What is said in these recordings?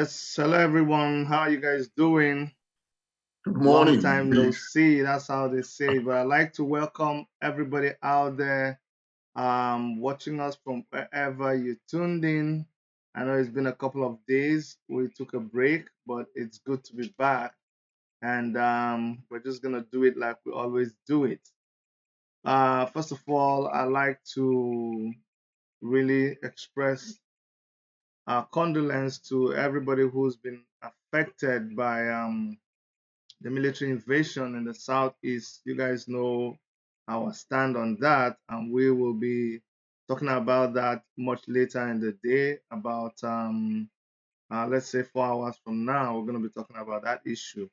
Yes, hello everyone. How you guys doing? Good Long morning. time no see. That's how they say. But I'd like to welcome everybody out there watching us from wherever you tuned in. I know it's been a couple of days. We took a break, but it's good to be back. And we're just gonna do it like we always do it. First of all, I'd like to really express condolence to everybody who's been affected by the military invasion in the southeast. You guys know our stand on that, and we will be talking about that much later in the day. About let's say 4 hours from now, we're going to be talking about that issue.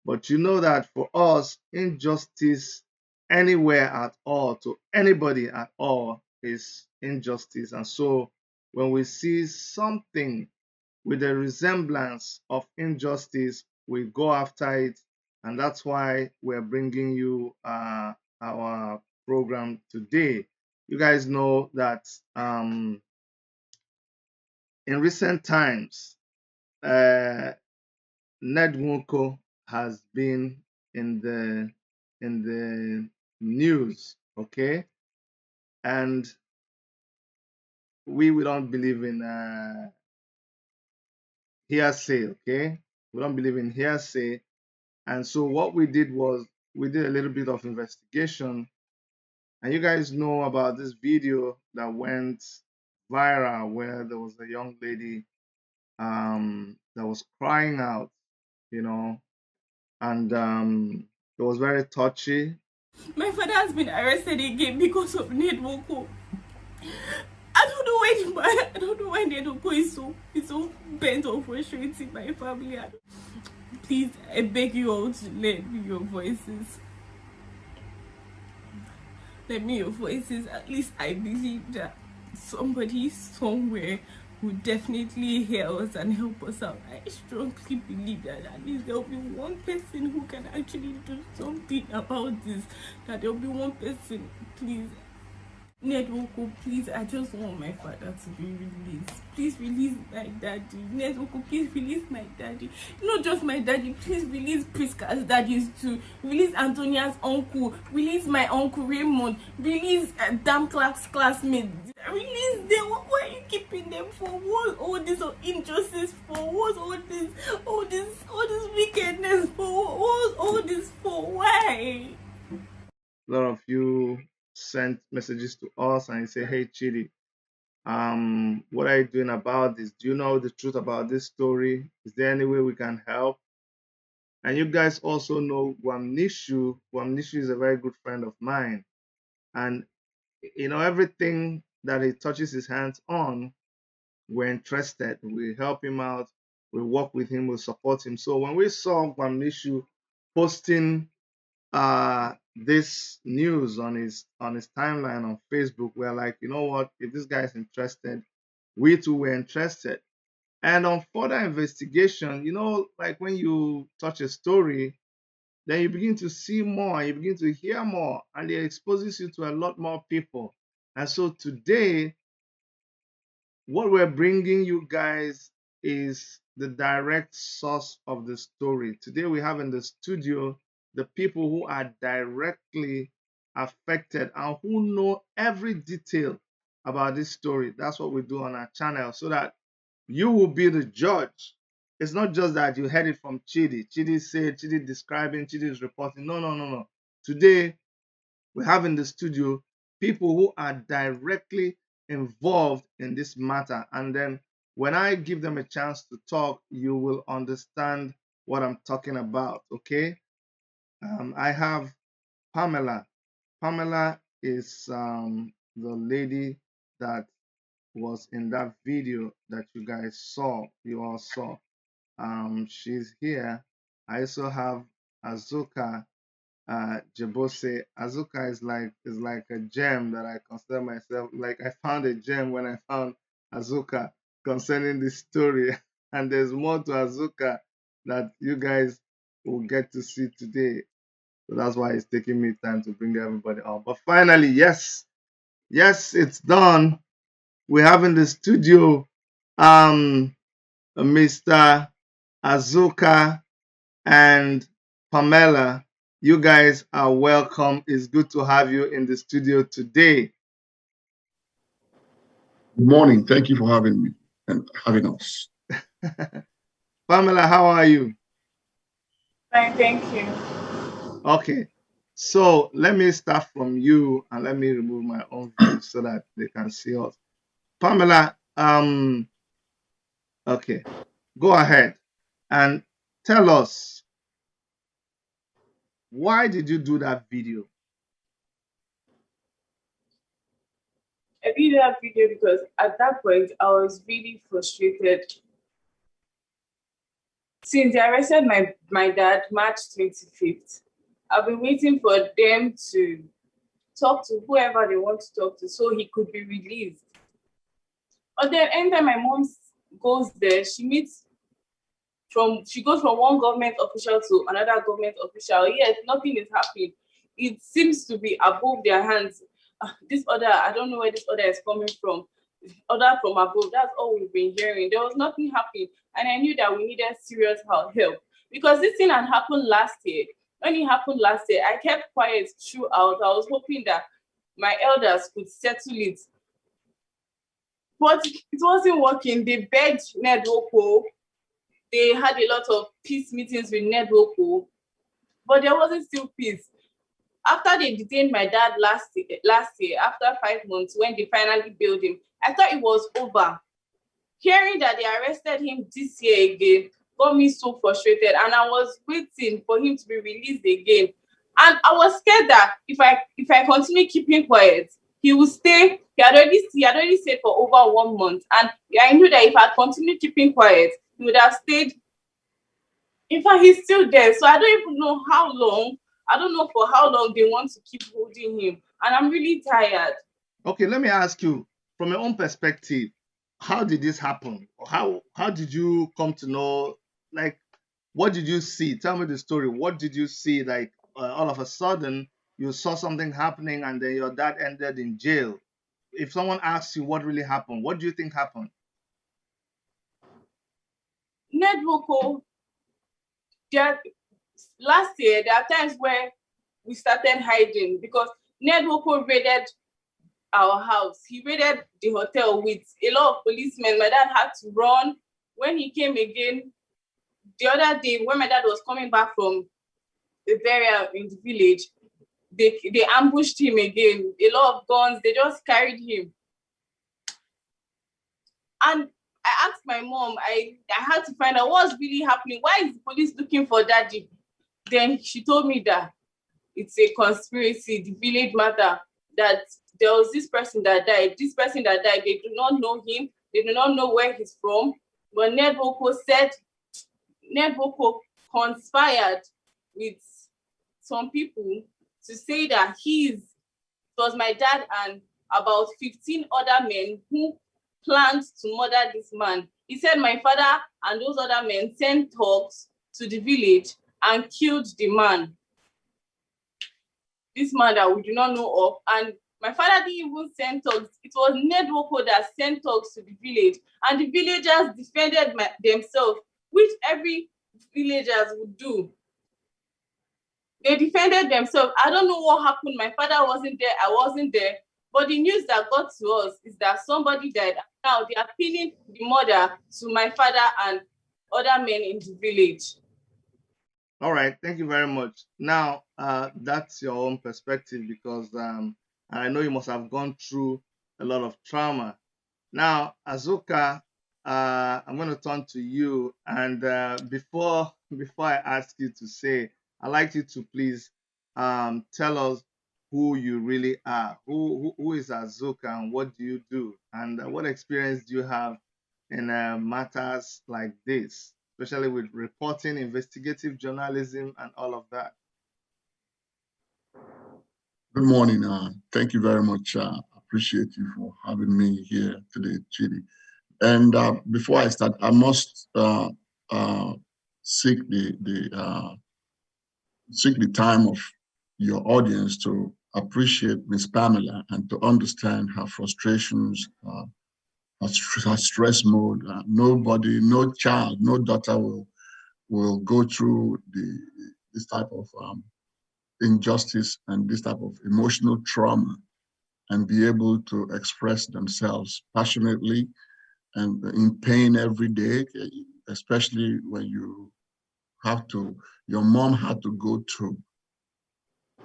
But you know that for us, injustice anywhere at all to anybody at all is injustice, and so when we see something with a resemblance of injustice, we go after it, and that's why we're bringing you our program today. You guys know that in recent times, uh, Nwoko has been in the news, okay, and we don't believe in hearsay, okay. We don't believe in hearsay. And so what we did was we did a little bit of investigation, and you guys know about this video that went viral where there was a young lady that was crying out, you know, and it was very touchy. My father has been arrested again because of Nwoko. I don't know why I don't know why Nwoko is so bent on frustrating my family. Please, I beg you all to let me your voices. Let me your voices. At least I believe that somebody somewhere will definitely hear us and help us out. I strongly believe that at least there will be one person who can actually do something about this. That there will be one person, please. Nwoko, please, I just want my father to be released. Please release my daddy. Nwoko, please release my daddy. Not just my daddy, please release Priska's daddies too. Release Antonia's uncle. Release my uncle Raymond. Release Damn Clark's classmates. Release them. Why are you keeping them for? What all this injustice for? What's all this wickedness for? What's all this for? Why? A lot of you sent messages to us and you say, "Hey, Chidi, what are you doing about this? Do you know the truth about this story? Is there any way we can help?" And you guys also know Guamnishu. Guamnishu is a very good friend of mine, and everything that he touches his hands on, we're interested. We help him out. We work with him. We support him. So when we saw Guamnishu posting this news on his timeline on Facebook, we're like, you know what? If this guy is interested, we too were interested. And on further investigation, like when you touch a story, then you begin to see more, you begin to hear more, and it exposes you to a lot more people. And so today, what we're bringing you guys is the direct source of the story. Today, we have in the studio the people who are directly affected and who know every detail about this story. That's what we do on our channel so that you will be the judge. It's not just that you heard it from Chidi. Chidi said, Chidi describing, Chidi is reporting. No, no, no, no. Today, we have in the studio people who are directly involved in this matter. And then when I give them a chance to talk, you will understand what I'm talking about. Okay. I have Pamela. Pamela is the lady that was in that video that you guys saw, you all saw. She's here. I also have Azuka, Jebose. Azuka is like a gem that I consider myself like. I found a gem when I found Azuka concerning this story, and there's more to Azuka that you guys will get to see today. So that's why it's taking me time to bring everybody on. But finally, yes, yes, it's done. We have in the studio um Mr. Azuka and Pamela. You guys are welcome. It's good to have you in the studio today. Good morning. Thank you for having me and having us. Pamela, how are you? Fine, thank you. Okay. So let me start from you and let me remove my own view so that they can see us. Pamela, okay, go ahead and tell us, why did you do that video? I did that video because at that point I was really frustrated. Since they arrested my dad March 25th, I've been waiting for them to talk to whoever they want to talk to so he could be released. But then anytime my mom goes there, she goes from one government official to another government official. Yet nothing is happening. It seems to be above their hands. This order, I don't know where this order is coming from. Order from above. That's all we've been hearing. There was nothing happening, and I knew that we needed serious help because this thing had happened last year. When it happened last year, I kept quiet throughout. I was hoping that my elders could settle it, but it wasn't working. They begged Nwoko. They had a lot of peace meetings with Nwoko, but there wasn't still peace. After they detained my dad last year, after 5 months, when they finally bailed him, I thought it was over. Hearing that they arrested him this year again got me so frustrated, and I was waiting for him to be released again. And I was scared that if I continue keeping quiet, he will stay. He had already stayed for over 1 month, and I knew that if I continued keeping quiet, he would have stayed. In fact, he's still there. So I don't even know how long. I don't know for how long they want to keep holding him. And I'm really tired. Okay, let me ask you, from your own perspective, how did this happen? How did you come to know? Like, what did you see? Tell me the story. What did you see? Like, all of a sudden, you saw something happening, and then your dad ended in jail. If someone asks you what really happened, what do you think happened? Nedwoko, there, last year, there are times where we started hiding because Nedwoko raided our house. He raided the hotel with a lot of policemen. My dad had to run. When he came again, the other day, when my dad was coming back from the burial in the village, they ambushed him again. A lot of guns, they just carried him. And I asked my mom, I had to find out what's really happening. Why is the police looking for daddy? Then she told me that it's a conspiracy, the village matter, that there was this person that died. This person that died, they do not know him, they do not know where he's from. But Nedwoko conspired with some people to say that it was my dad and about 15 other men who planned to murder this man. He said my father and those other men sent thugs to the village and killed the man, this man that we do not know of. And my father didn't even send thugs. It was Nedwoko that sent thugs to the village, and the villagers defended themselves, which every villagers would do. They defended themselves. I don't know what happened. My father wasn't there. I wasn't there. But the news that got to us is that somebody died. Now they are pinning the murder to my father and other men in the village. All right, thank you very much. Now, that's your own perspective because I know you must have gone through a lot of trauma. Now, Azuka, I'm going to turn to you, and before I ask you to say, I'd like you to please tell us who you really are. Who is Azuka, and what do you do, and what experience do you have in matters like this, especially with reporting, investigative journalism, and all of that? Good morning. Thank you very much. Appreciate you for having me here today, Chidi. And before I start, I must seek the time of your audience to appreciate Miss Pamela and to understand her frustrations a stress mode. Nobody, no child, no daughter will go through this type of injustice and this type of emotional trauma and be able to express themselves passionately and in pain every day, especially when you have to, your mom had to go to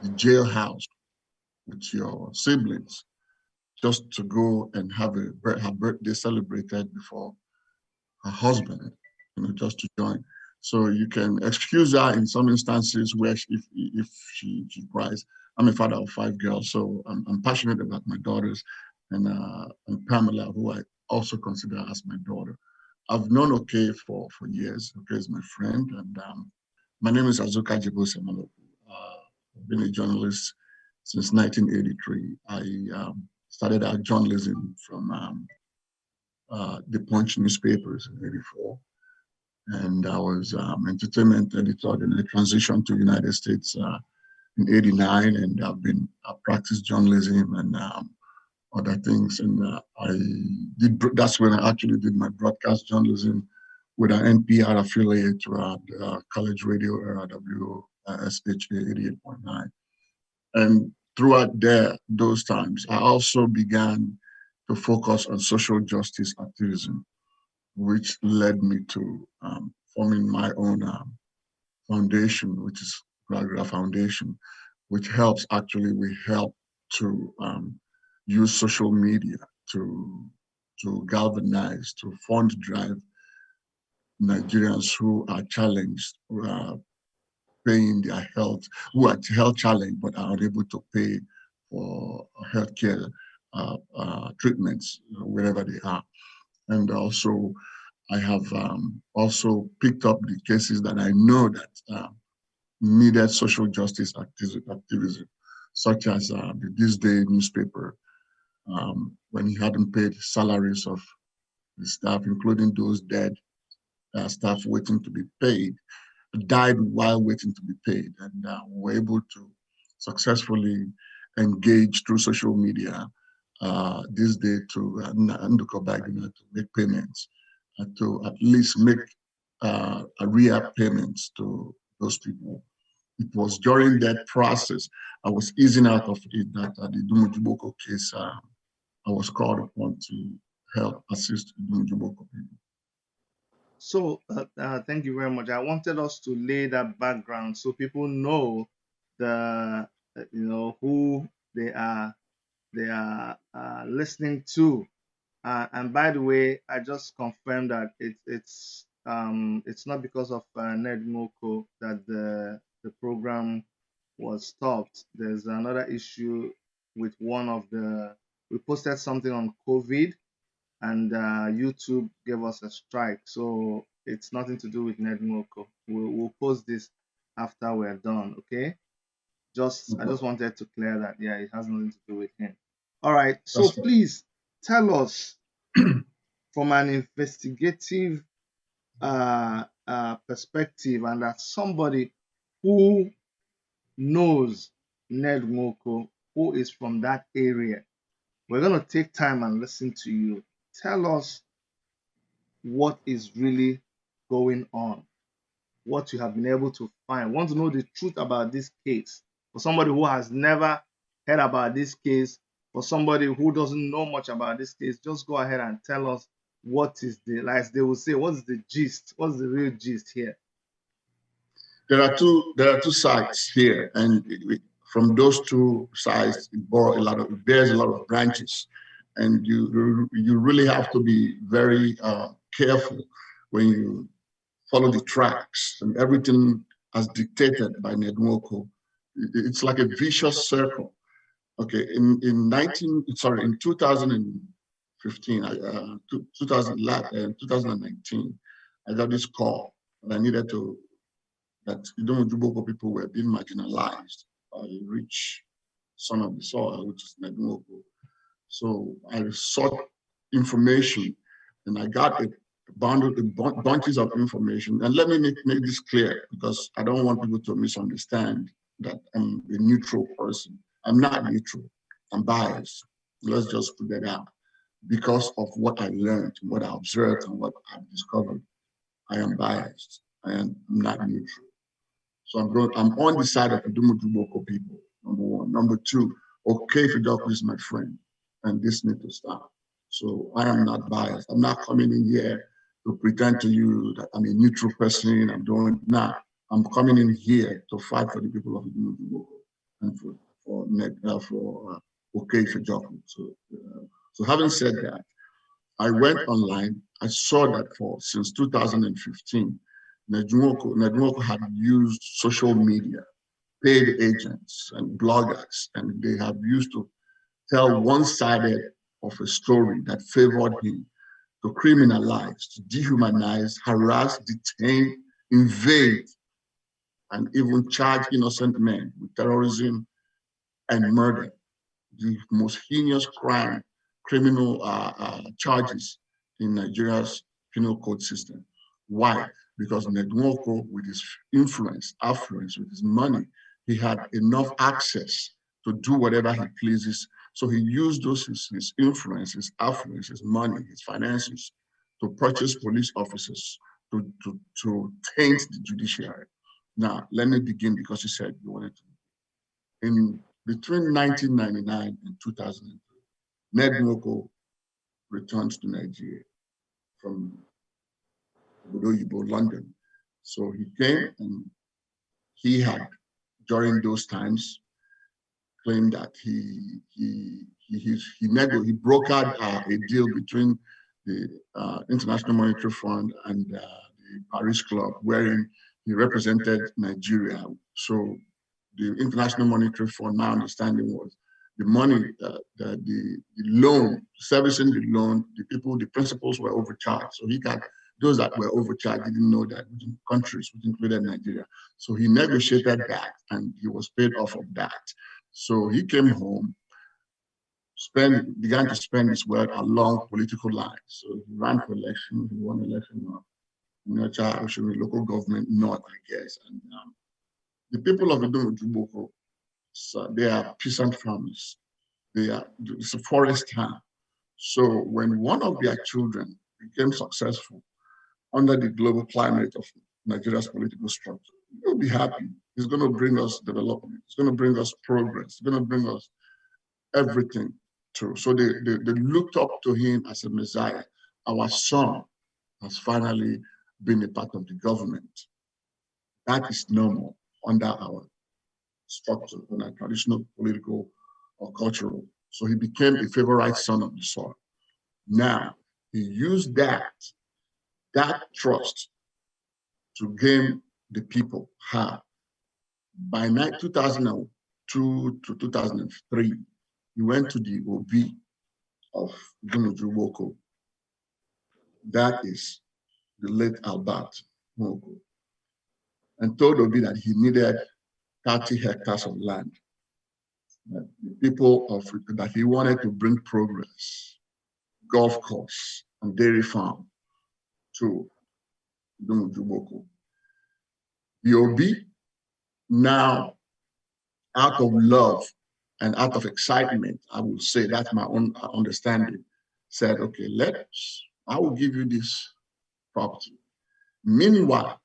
the jailhouse with your siblings just to go and have her birthday celebrated before her husband, just to join. So you can excuse her in some instances where if she cries. I'm a father of 5 girls, so I'm passionate about my daughters and Pamela, who I also consider as my daughter. I've known Okey for years. Okey is my friend, and my name is Azuka Jebose. I've been a journalist since 1983. I started out journalism from the Punch newspapers in '84, and I was entertainment editor. Then I transitioned to United States in '89, and I practiced journalism and other things. And that's when I actually did my broadcast journalism with an NPR affiliate to college radio era WSHA 88.9. And throughout those times, I also began to focus on social justice activism, which led me to forming my own foundation, which is Gragra Foundation, which we help to use social media to galvanize, to fund drive Nigerians who are challenged, who are paying their health, who are health challenged but are unable to pay for healthcare treatments wherever they are. And also, I have also picked up the cases that I know that needed social justice activism, such as the This Day newspaper, when he hadn't paid salaries of the staff, including those dead staff waiting to be paid, died while waiting to be paid, and were able to successfully engage through social media this day to Nwoko to make payments, to at least make a real payments to those people. It was during that process I was easing out of it that the Dumujuboko case, I was called upon to help assist Dumujuboko people. So, thank you very much. I wanted us to lay that background so people know the who they are listening to. And by the way, I just confirmed that it's not because of Ned Moko that the program was stopped. There's another issue with one of the we posted something on COVID, and YouTube gave us a strike. So it's nothing to do with Ned Moko. We'll post this after we're done. Okay. I just wanted to clear that. Yeah, it has nothing to do with him. All right. So That's fine. please tell us from an investigative perspective, and as somebody who knows Ned Nwoko, who is from that area, we're going to take time and listen to you. Tell us what is really going on, what you have been able to find. Want to know the truth about this case. For somebody who has never heard about this case, for somebody who doesn't know much about this case, just go ahead and tell us what is like they will say, what's the gist? What's the real gist here? There are two sides here, and from those two sides, it bears a lot of branches, and you really have to be very careful when you follow the tracks and everything as dictated by Nedwoko. It's like a vicious circle. Okay, in 2015, 2019, I got this call and I needed to that Juboko people were being marginalized by a rich son of the soil, which is Nedwoko. So I sought information and I got a bunches of information. And let me make this clear because I don't want people to misunderstand that I'm a neutral person. I'm not neutral. I'm biased. Let's just put that out. because of what I learned, what I observed, and what I've discovered, I am biased. I am not neutral. So I'm on the side of the Dumujuboko people, number one. Number two, okay, Ifejoku is my friend, and this needs to stop. So I am not biased. I'm not coming in here to pretend to you that I'm a neutral person. I'm doing nah. I'm coming in here to fight for the people of Dumujuboko and for okay Ifejoku. So having said that, I went online. I saw that since 2015, Nwoko had used social media, paid agents and bloggers, and they have used to tell one-sided of a story that favored him, to criminalize, to dehumanize, harass, detain, invade, and even charge innocent men with terrorism and murder, the most heinous criminal charges in Nigeria's penal code system. Why? Because Nwoko, with his influence, affluence, with his money, he had enough access to do whatever he pleases. So he used his influence, his affluence, his money, his finances to purchase police officers, to taint the judiciary. Now, let me begin because you said you wanted to. In between 1999 and 2003, Ned Nwoko returned to Nigeria from Obodo London. So he came and he had, during those times, claimed that he brokered a deal between the International Monetary Fund and the Paris Club, wherein he represented Nigeria. So the International Monetary Fund, my understanding was the money, the loan, servicing the loan, the principals were overcharged. So he got those that were overcharged didn't know that countries, which included Nigeria. So he negotiated that and he was paid off of that. So he came home, began to spend his wealth along political lines. So he ran for election, he won election in local government north, I guess. And the people of Idumujuboko, so they are peasant farmers. It's a forest town. So when one of their children became successful under the global climate of Nigeria's political structure, you'll be happy. It's going to bring us development. It's going to bring us progress. It's going to bring us everything through. So they looked up to him as a messiah. Our son has finally been a part of the government. That is normal under our structure, on a traditional political or cultural. So he became a favorite son of the soil. Now, he used that trust to gain the people. How? By 2002 to 2003, he went to the OB of Dumujuboko. That is the late Albert Nwoko, and told Obi that he needed 30 hectares of land. That the people of that he wanted to bring progress, golf course, and dairy farm to Dumujuboko. The OB now, out of love and out of excitement, I will say that's my own understanding, said, okay, I will give you this property. Meanwhile,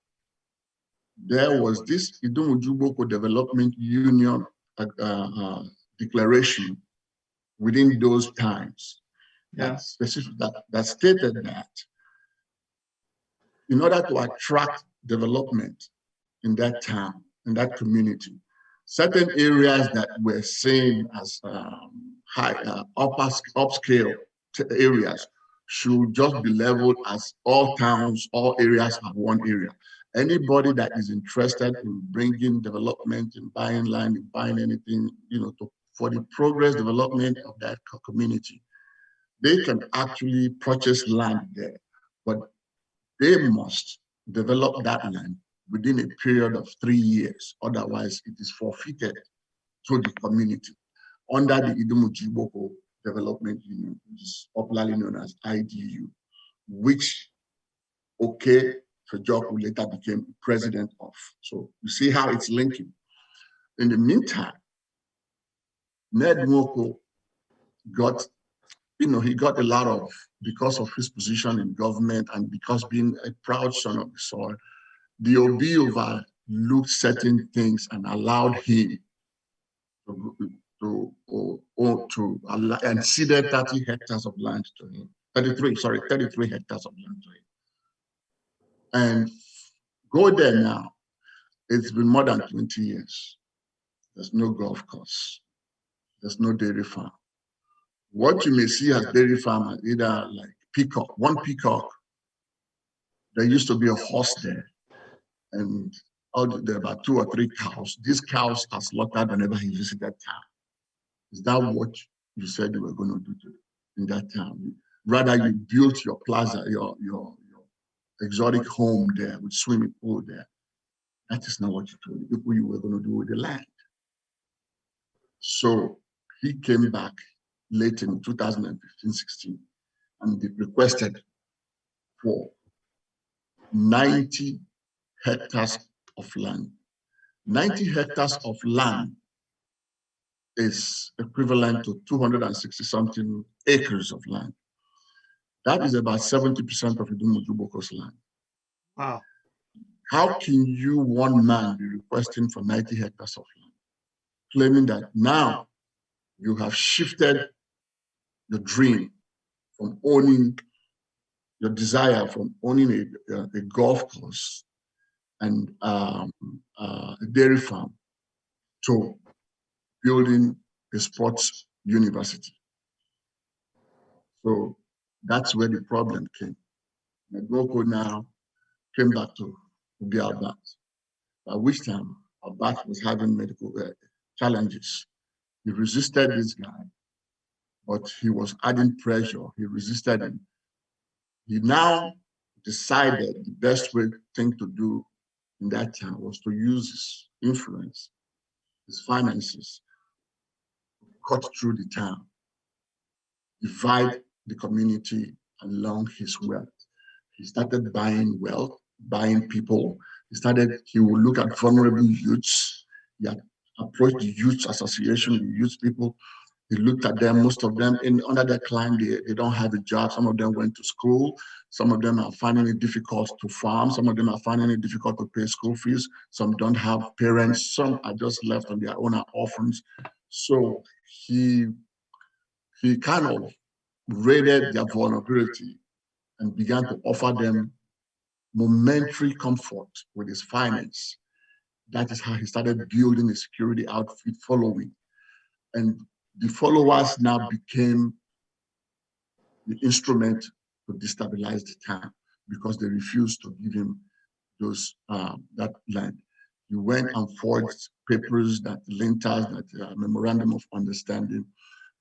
there was this Idumujuboko Development Union declaration within those times that stated that in order to attract development in that town, in that community, certain areas that were seen as upscale areas should just be leveled as all towns, all areas have one area. Anybody that is interested in bringing development, in buying land, in buying anything, for the progress development of that community, they can actually purchase land there, but they must develop that land within a period of 3 years. Otherwise, it is forfeited to the community under the Idumujiboko Development Union, which is popularly known as IDU, which Okey Ifejoku later became president of. So you see how it's linking. In the meantime, Ned Nwoko got he got a lot of, because of his position in government and because being a proud son of the soil, the Obi overlooked certain things and allowed him to allow, and ceded 30 hectares of land to him. 33 hectares of land to him. And go there now. It's been more than 20 years. There's no golf course. There's no dairy farm. What you may see as dairy farm are either like peacock, one peacock. There used to be a horse there, and there are about 2 or 3 cows. These cows are slaughtered whenever he visited town. Is that what you said you were going to do in that town? Rather, you built your plaza, your exotic home there with swimming pool there. That is not what you told the people you were going to do with the land. So he came back late in 2015-16 and they requested for 90 hectares of land. 90 hectares of land is equivalent to 260 something acres of land. That is about 70% of Idumujuboko's land. Wow. How can you, one man, be requesting for 90 hectares of land, claiming that now you have shifted your dream from owning, your desire from owning a golf course and a dairy farm to building a sports university? So that's where the problem came. Nwoko now came back to be Albert, by which time Albert was having medical challenges. He resisted this guy, but he was adding pressure. He resisted him. He now decided the best thing to do in that time was to use his influence, his finances, cut through the town, divide the community along his wealth. He started buying wealth, buying people. He would look at vulnerable youths. He had approached the youth association, the youth people. He looked at them, most of them under their climb, they don't have a job. Some of them went to school. Some of them are finding it difficult to farm. Some of them are finding it difficult to pay school fees. Some don't have parents. Some are just left on their own, are orphans. So he kind of raided their vulnerability and began to offer them momentary comfort with his finance. That is how he started building a security outfit following. And the followers now became the instrument to destabilize the town because they refused to give him that land. He went and forged papers, that linters, that memorandum of understanding.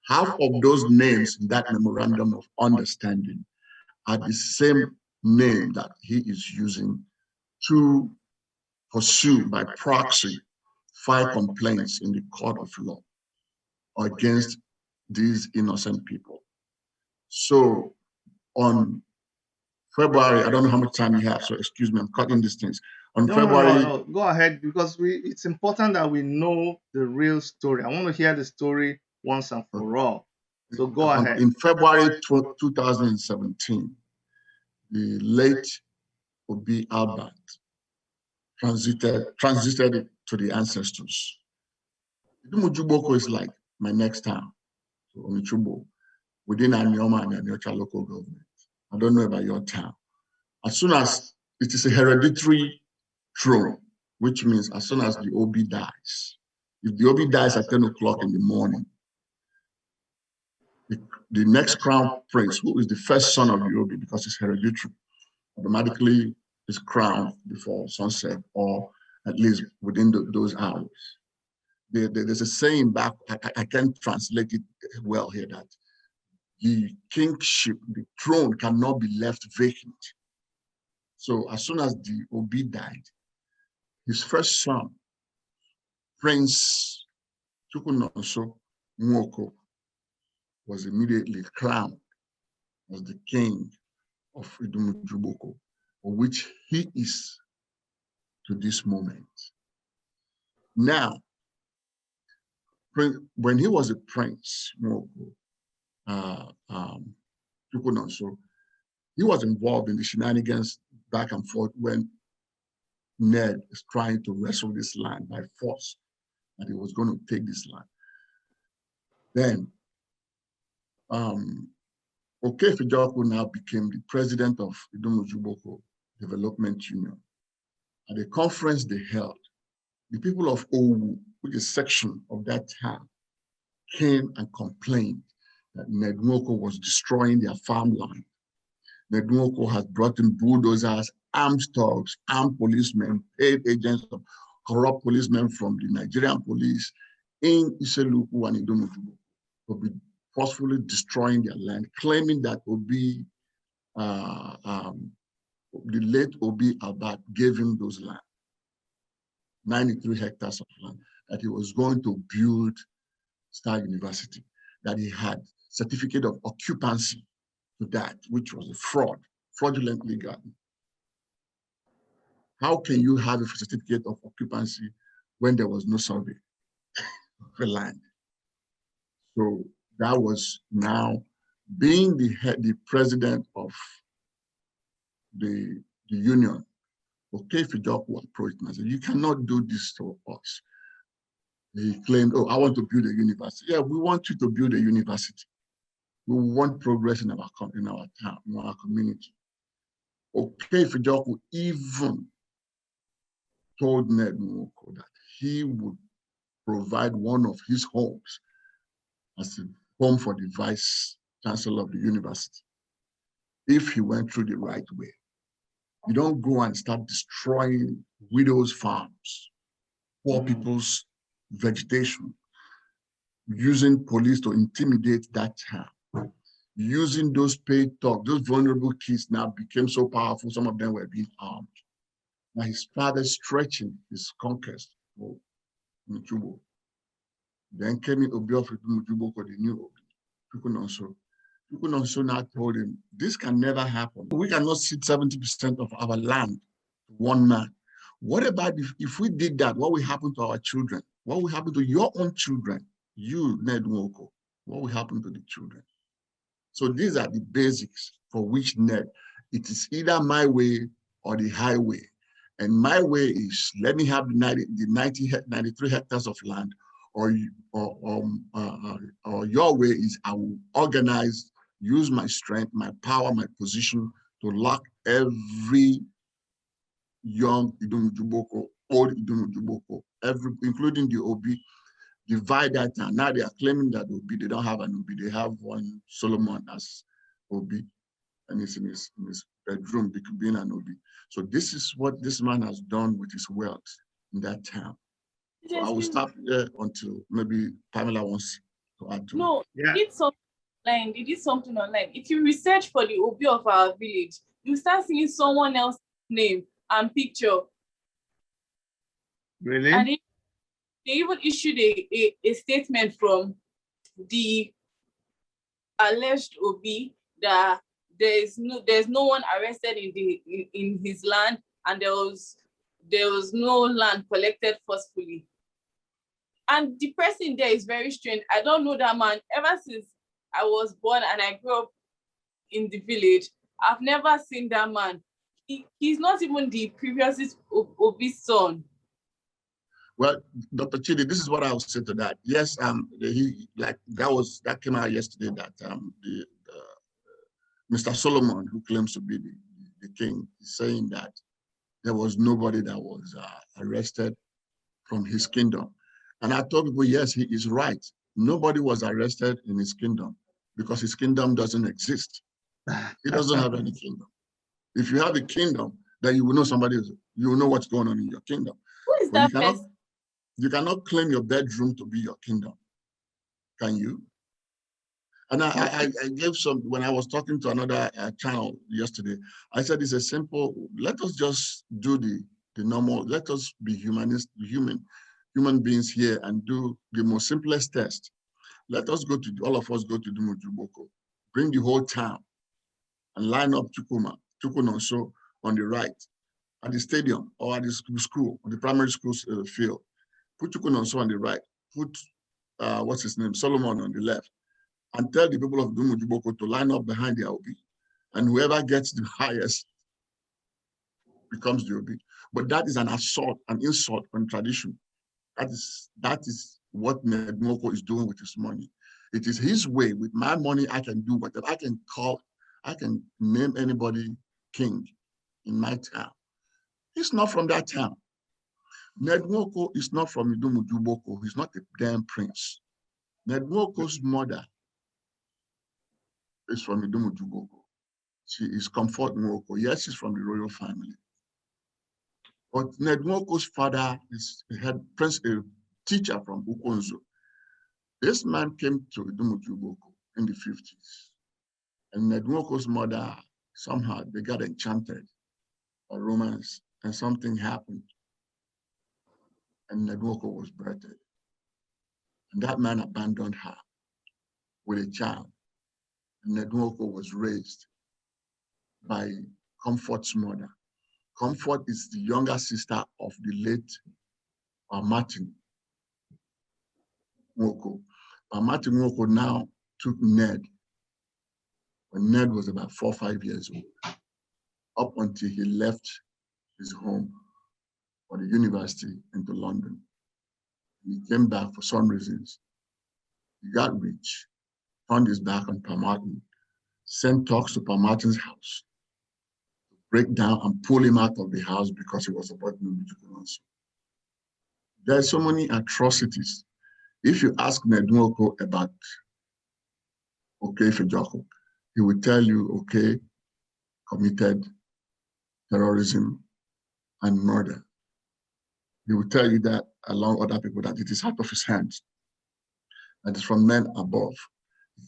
Half of those names in that memorandum of understanding are the same name that he is using to pursue by proxy, file complaints in the court of law against these innocent people. So on February, I don't know how much time you have, so excuse me, I'm cutting these things. On February, No. Go ahead, because it's important that we know the real story. I want to hear the story once and for all. So go ahead. In February 2017, the late Obi Albert transited to the ancestors. Idumujuboko is like my next town, so Onichubo, within Anioma and Aniocha local government. I don't know about your town. As soon as it is a hereditary throne, which means as soon as the Obi dies, if the Obi dies at 10 o'clock in the morning, the next crown prince, who is the first son of the Obi, because it's hereditary, automatically is crowned before sunset, or at least within those hours. There's a saying back, I can't translate it well here, that the kingship, the throne cannot be left vacant. So as soon as the Obi died, his first son, Prince Chukwunonso Nwoko, was immediately crowned as the king of Idumujuboko, for which he is to this moment. Now, when he was a prince, Nwoko, Chukwunonso, he was involved in the shenanigans back and forth when Ned is trying to wrestle this land by force, that he was going to take this land. Then Okey Ifejoku now became the president of Idumujuboko Development Union. At the conference they held, the people of Owu, which is a section of that town, came and complained that Nwoko was destroying their farmland. Nwoko has brought in bulldozers, armed thugs, armed policemen, paid agents of corrupt policemen from the Nigerian police in Iseluku and Idumujuboko to be forcefully destroying their land, claiming that Obi, the late Obi Abad gave him those land, 93 hectares of land, that he was going to build Star University, that he had certificate of occupancy to that, which was a fraud, fraudulently gotten. How can you have a certificate of occupancy when there was no survey of the land? So that was now being the president of the union. Okey Ifejoku approached me and said, "You cannot do this to us." He claimed, "Oh, I want to build a university." Yeah, we want you to build a university. We want progress in our town, in our community. Okey Ifejoku even told Ned Nwoko that he would provide one of his homes as a home for the vice chancellor of the university if he went through the right way. You don't go and start destroying widows' farms, poor people's vegetation, using police to intimidate that town, using those paid thugs. Those vulnerable kids now became so powerful, some of them were being armed. Now his father stretching his conquest for Mujubo. Then came in Obi of Mujubo for the new Obi. Chukwunonso now told him, this can never happen. We cannot cede 70% of our land to one man. What about if we did that? What will happen to our children? What will happen to your own children? You, Ned Nwoko, what will happen to the children? So these are the basics for which Ned, it is either my way or the highway. And my way is, let me have the 93 hectares of land, or your way is, I will organize, use my strength, my power, my position to lock every young Idumujuboko, old Idumujuboko, including the Obi, divide that town. Now they are claiming that Obi, they don't have an Obi, they have one Solomon as Obi, and it's in his bedroom being an Obi. So this is what this man has done with his wealth in that town. So I will stop there until maybe Pamela wants to add to it. No, yeah. They did something online. If you research for the Obi of our village, you start seeing someone else's name and picture. Really? And they even issued a statement from the alleged Obi that there's no one arrested in his land, and there was no land collected forcefully. And the person there is very strange. I don't know that man. Ever since I was born and I grew up in the village, I've never seen that man. He's not even the previous Obi's son. Well, Dr. Chidi, this is what I will say to that. Yes, that came out yesterday that Mr. Solomon, who claims to be the king, is saying that there was nobody that was arrested from his kingdom. And I told people, yes, he is right. Nobody was arrested in his kingdom because his kingdom doesn't exist. He doesn't have any kingdom. If you have a kingdom, then you will know you will know what's going on in your kingdom. Who is that person? You cannot claim your bedroom to be your kingdom, can you? And I gave some, when I was talking to another channel yesterday, I said it's a simple, let us just do the normal, let us be human beings here and do the most simplest test. Let us all of us go to Dumujuboko, bring the whole town and line up Chukwunonso on the right, at the stadium or at the school, the primary school field. Put Chukwunonso on the right, put, what's his name, Solomon on the left, and tell the people of Dumujuboko to line up behind the Obi. And whoever gets the highest becomes the Obi. But that is an assault, an insult on tradition. That is what Nwoko is doing with his money. It is his way. With my money, I can do whatever. I can name anybody king in my town. He's not from that town. Nwoko is not from Idumujuboko. He's not a damn prince. Nwoko's mother is from Idumujuboko. She is Comfort Nwoko. Yes, she's from the royal family. But Nwoko's father is a teacher from Ukonzo. This man came to Idumujuboko in the 50s. And Nwoko's mother, somehow they got enchanted by romance and something happened. And Nwoko was birthed. And that man abandoned her with a child. And Nwoko was raised by Comfort's mother. Comfort is the younger sister of the late Martin Nwoko. Martin Nwoko now took Ned when Ned was about 4 or 5 years old, up until he left his home for the university into London. He came back for some reasons. He got rich, turned his back on Martin, sent talks to Martin's house, to break down and pull him out of the house because he was supporting Nwoko. There are so many atrocities. If you ask Nwoko about Okey Ifejoku, he will tell you Okey committed terrorism and murder. He will tell you that, along other people, that it is out of his hands, that it's from men above.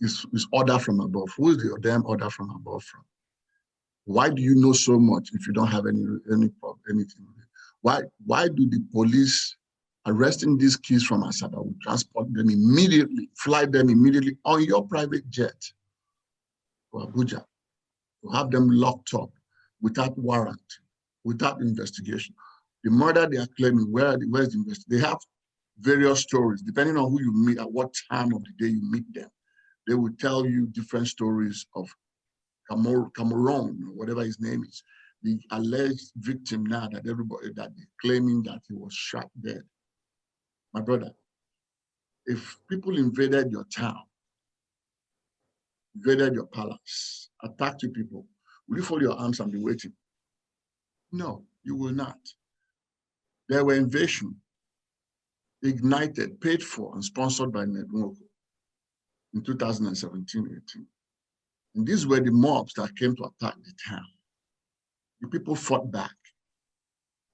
It's order from above. Who is the damn order from above from? Why do you know so much if you don't have anything? Why do the police arresting these kids from Asaba will transport them immediately, fly them immediately on your private jet to Abuja, to have them locked up without warrant, without investigation? The murder they are claiming, where's the investigation? They have various stories, depending on who you meet, at what time of the day you meet them. They will tell you different stories of Cameron, or whatever his name is, the alleged victim now that everybody, that they're claiming that he was shot dead. My brother, if people invaded your town, invaded your palace, attacked you people, will you fold your arms and be waiting? No, you will not. There were invasions, ignited, paid for, and sponsored by Nwoko in 2017-18. And these were the mobs that came to attack the town. The people fought back.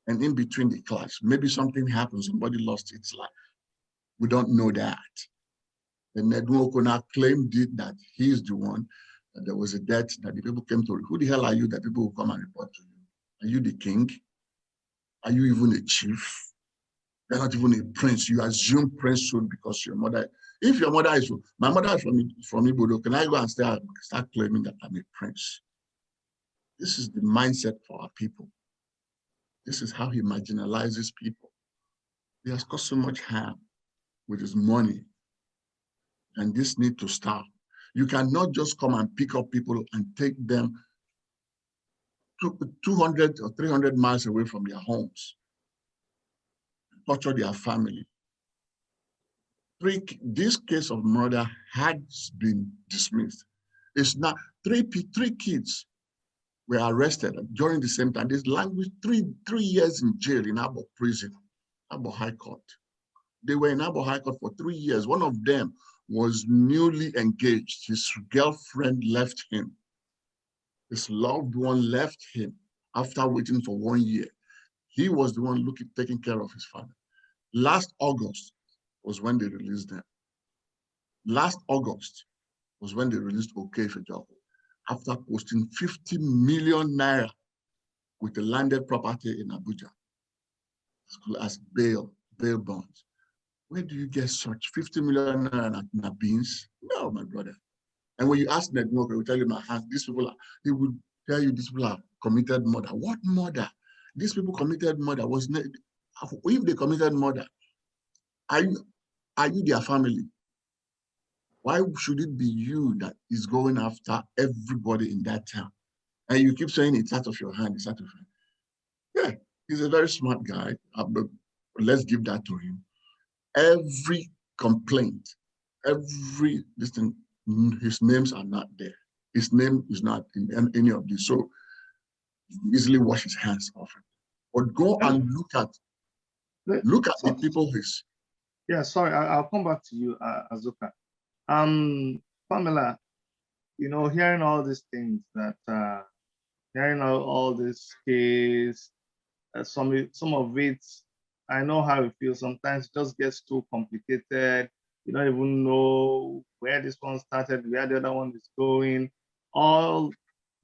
And in between the clash, maybe something happened, somebody lost its life. We don't know that. And Nwoko now claimed it, that he's the one, that there was a death, that the people came to. Who the hell are you that people will come and report to you? Are you the king? Are you even a chief? You're not even a prince. You assume princehood because your mother. If your mother is, my mother is from Ibodo, can I go and start claiming that I'm a prince? This is the mindset for our people. This is how he marginalizes people. He has caused so much harm with his money, and this needs to stop. You cannot just come and pick up people and take them 200 or 300 miles away from their homes, torture their family. This case of murder has been dismissed. It's not, three kids were arrested during the same time. This language, three years in jail in Abo prison, Abo High Court. They were in Abo High Court for 3 years. One of them was newly engaged. His girlfriend left him. His loved one left him after waiting for 1 year. He was the one taking care of his father. Last August was when they released them. Last August was when they released Okey Ifejoku after posting 50 million naira with a landed property in Abuja as bail bonds. Where do you get such 50 million naira in beans? No, my brother. And when you ask Nwoko, he will tell you, these people are, he would tell you these people are committed murder. What murder? These people committed murder. If they committed murder, are you their family? Why should it be you that is going after everybody in that town? And you keep saying it's out of your hand, it's out of your hand. Yeah, he's a very smart guy, but let's give that to him. Every complaint, every listen, his names are not there. His name is not in any of these. So easily wash his hands off it. But go and look at the people he's. Yeah, sorry, I'll come back to you, Azuka. Pamela, hearing all these things that hearing all this case, some of it, I know how it feels. Sometimes it just gets too complicated. You don't even know where this one started, where the other one is going. All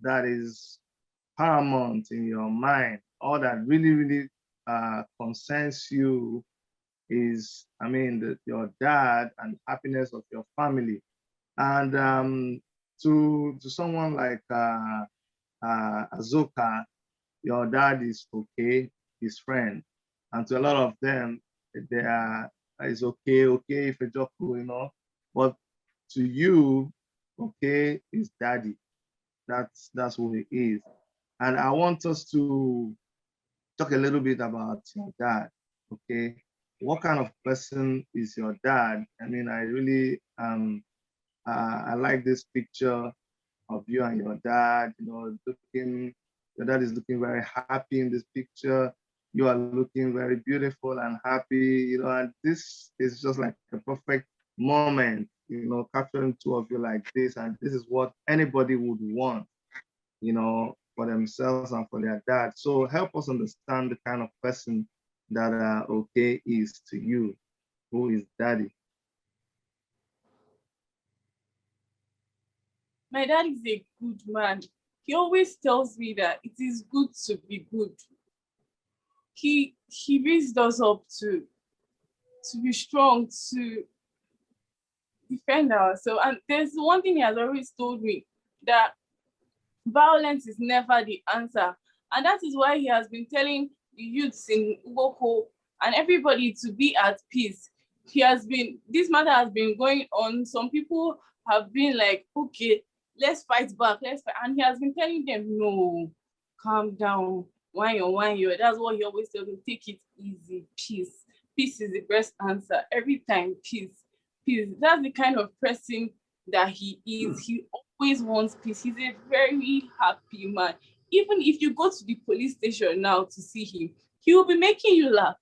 that is paramount in your mind, all that really, really concerns you is, your dad and happiness of your family. And to someone like Azuka, your dad is okay, his friend, and to a lot of them, they are is okay, Ifejoku. But to you, okay, is daddy. That's who he is. And I want us to talk a little bit about your dad. Okay, what kind of person is your dad? I really I like this picture of you and your dad. Your dad is looking very happy in this picture. You are looking very beautiful and happy. And this is just like a perfect moment. Capturing two of you like this, and this is what anybody would want. For themselves and for their dad. So help us understand the kind of person that Okay is to you. Who is daddy? My dad is a good man. He always tells me that it is good to be good. He raised us up to be strong, to defend ourselves. And there's one thing he has always told me, that violence is never the answer. And that is why he has been telling the youths in Nwoko and everybody to be at peace. This matter has been going on. Some people have been like, okay, let's fight back, let's fight. And he has been telling them, no, calm down, one year. That's what he always tells them, take it easy, peace. Peace is the best answer. Every time, peace. Peace. That's the kind of person that he is. He always wants peace. He's a very happy man. Even if you go to the police station now to see him, he will be making you laugh.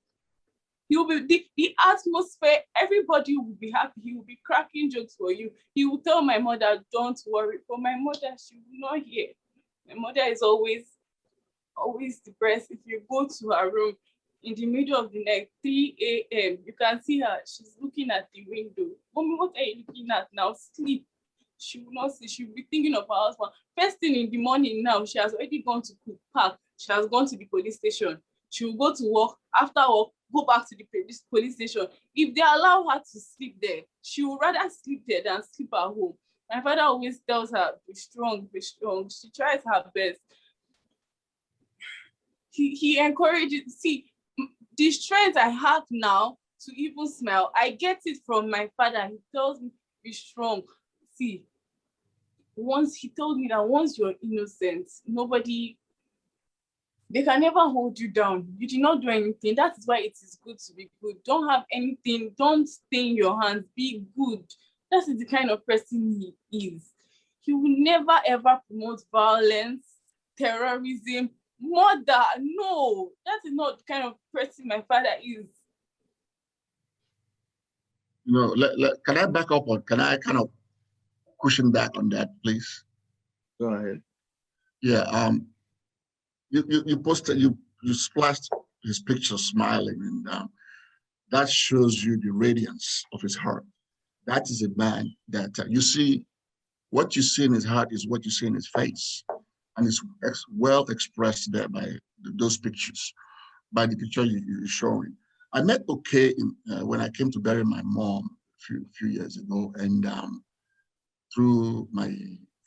He will be the atmosphere, everybody will be happy. He will be cracking jokes for you. He will tell my mother, don't worry. But my mother, she will not hear. My mother is always depressed. If you go to her room in the middle of the night, 3 a.m., you can see her. She's looking at the window. Mommy, what are you looking at now? Sleep. She will not see. She will be thinking of her husband. First thing in the morning now, she has already gone to park. She has gone to the police station. She will go to work. After work, go back to the police station. If they allow her to sleep there, she would rather sleep there than sleep at home. My father always tells her, be strong, be strong. She tries her best. He encourages, see, the strength I have now to even smile, I get it from my father. He tells me, be strong. See, he told me that once you're innocent, they can never hold you down. You did not do anything. That is why it is good to be good. Don't have anything. Don't stain your hands. Be good. That is the kind of person he is. He will never ever promote violence, terrorism, murder. No, that is not the kind of person my father is. Can I back up or can I kind of cushion back on that, please? Go ahead. Yeah. You posted, you splashed his picture smiling, and that shows you the radiance of his heart. That is a man that you see. What you see in his heart is what you see in his face, and it's well expressed there by those pictures, by the picture you're showing. I met Okey when I came to bury my mom a few years ago, and through my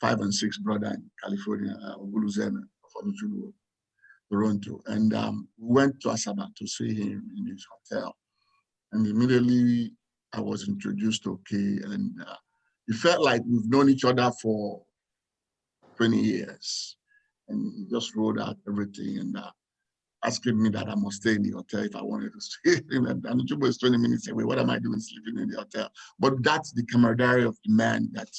5 and 6 brother in California, Oguluzeme, Toronto, and we went to Asaba to see him in his hotel, and immediately I was introduced to Okey, and It felt like we've known each other for 20 years. And he just wrote out everything and asking me that I must stay in the hotel if I wanted to stay. And Jebose is 20 minutes away. What am I doing sleeping in the hotel? But that's the camaraderie of the man that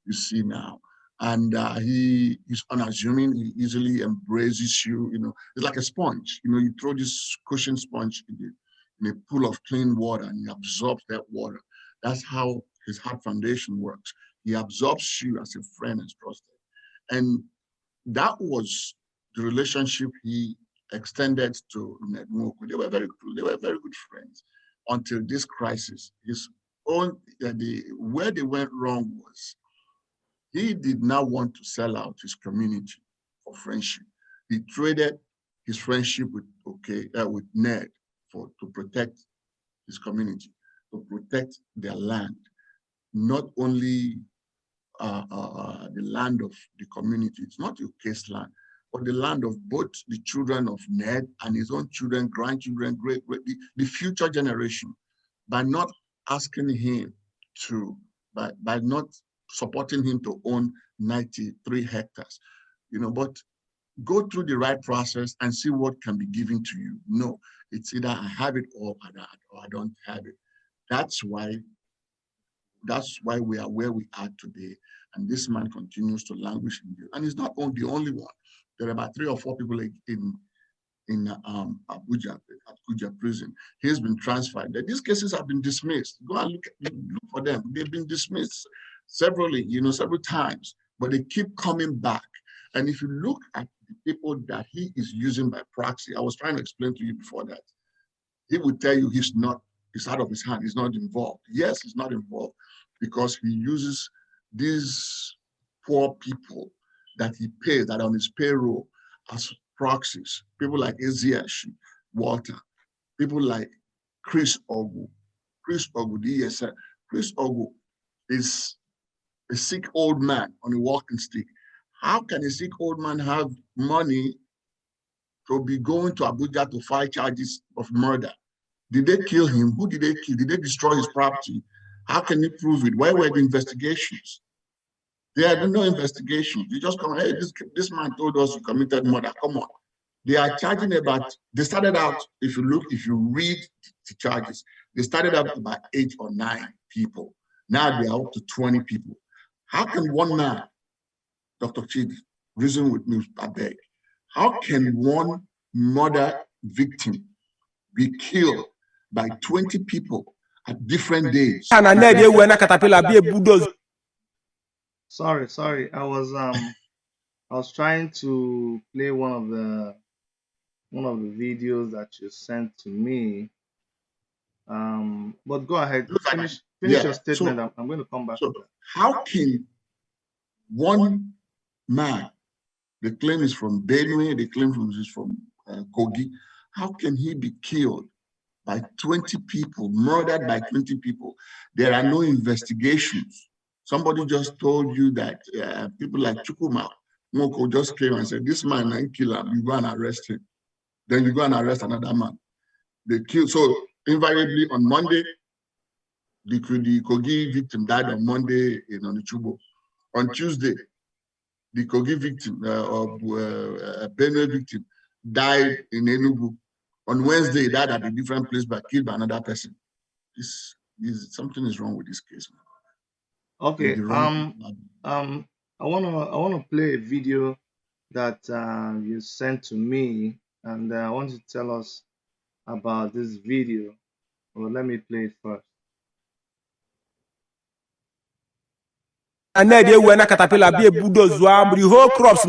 you see now. And he's unassuming. He easily embraces you. You know, it's like a sponge. You know, you throw this cushion sponge in a pool of clean water and he absorbs that water. That's how his heart foundation works. He absorbs you as a friend and trusted. And that was the relationship he extended to Nwoko. They were very good friends until this crisis. His own where they went wrong was he did not want to sell out his community for friendship. He traded his friendship with with Ned to protect his community, to protect their land, not only the land of the community. It's not Okey's land, but the land of both the children of Ned and his own children, grandchildren, the future generation. By not asking him to, by not supporting him to own 93 hectares, you know, but go through the right process and see what can be given to you. No, it's either I have it or I don't have it. That's why we are where we are today. And this man continues to languish in jail. And he's not the only one. There are about 3 or 4 people in Abuja, at Kuja prison. He's been transferred. These cases have been dismissed. Go and look for them. They've been dismissed several times, but they keep coming back. And if you look at the people that he is using by proxy, I was trying to explain to you before that, he would tell you it's out of his hand, he's not involved. Yes, he's not involved because he uses these poor people that he pays, that are on his payroll as proxies. People like Eziashi, Walter, people like Chris Ogu, the ESL. Chris Ogu is a sick old man on a walking stick. How can a sick old man have money to be going to Abuja to file charges of murder? Did they kill him? Who did they kill? Did they destroy his property? How can he prove it? Where were the investigations? There are no investigations. You just come, hey, this man told us he committed murder. Come on. They are charging they started out, if you read the charges, they started out about 8 or 9 people. Now they are up to 20 people. How can one man, Dr. Chidi, reason with me, I beg, how can one murder victim be killed by 20 people at different days? Sorry. I was trying to play one of the videos that you sent to me. But go ahead, finish your statement. So, I'm going to come back to that. How can one man, the claim is from Benue, the claim is from Kogi, how can he be killed by 20 people, murdered by 20 people? There are no investigations. Somebody just told you that people like Chukuma, Nwoko just came and said, this man ain't killer, you go and arrest him. Then you go and arrest another man. They kill. So invariably on Monday, the Kogi victim died on Monday in Onichubo. On Tuesday, the Kogi victim of Benue victim died in Enugu. On Wednesday, he died at a different place but killed by another person. Something is wrong with this case. Okay. I wanna play a video that you sent to me, and I want you to tell us about this video. Well, let me play it first. Caterpillar be a bulldozer, the whole crops,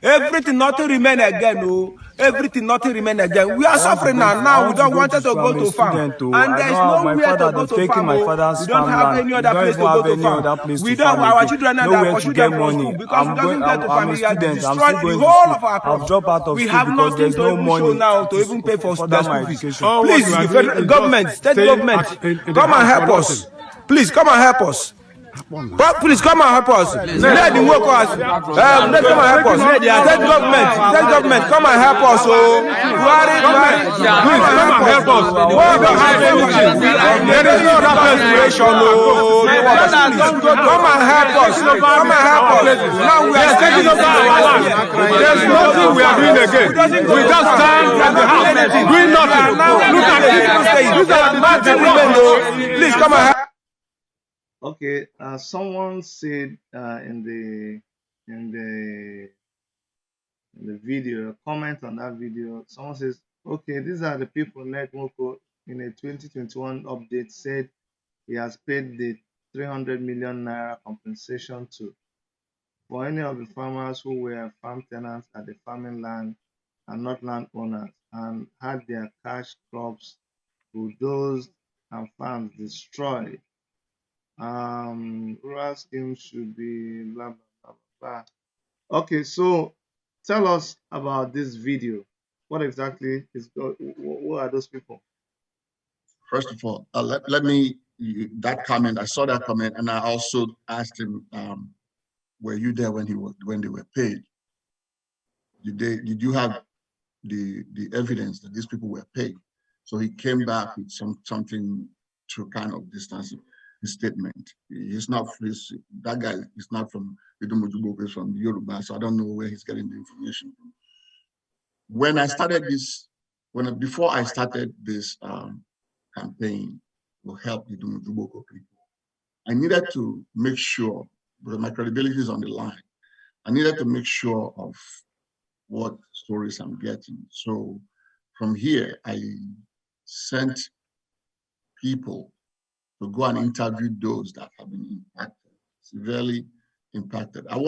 everything nothing remain again. No, everything nothing remain again. We are suffering now. We don't want to go to farm, and there's nowhere to go to farm. We don't have any other place to go to farm. We don't. Our children are pursue them from school because we don't get to farm. We are destroyed the whole of our crops. We have nothing to even show now to even pay for the school fees. Please, the federal government, state government, come and help us. Please come and help us. Please come and help us. Let the workers. Let's come and help us. State government, come and help us. So, please come and help us. We don't have anything. There is no other situation. Come and help us. Come and help us. Now we are taking over our land. There's nothing we are doing again. We just stand at the house doing nothing. Look at it. Look at the women. Please come and help. Okay, someone said in the video, a comment on that video, someone says, okay, these are the people Nwoko in a 2021 update said he has paid the 300 million naira compensation to. For any of the farmers who were farm tenants at the farming land and not landowners and had their cash crops bulldozed and farms destroyed. Rural schemes should be blah blah blah blah. Okay, so tell us about this video. What exactly is who are those people? First of all, let me that comment. I saw that comment, and I also asked him, "Were you there when they were paid? Did you have the evidence that these people were paid?" So he came back with something to kind of distance his statement. He's not that guy is not from Jebose, he's from Yoruba, so I don't know where he's getting the information from. When I started this, before I started this campaign to help the Nwoko people, I needed to make sure, because my credibility is on the line, I needed to make sure of what stories I'm getting. So from here, I sent people to go and interview those that have been impacted, severely impacted. I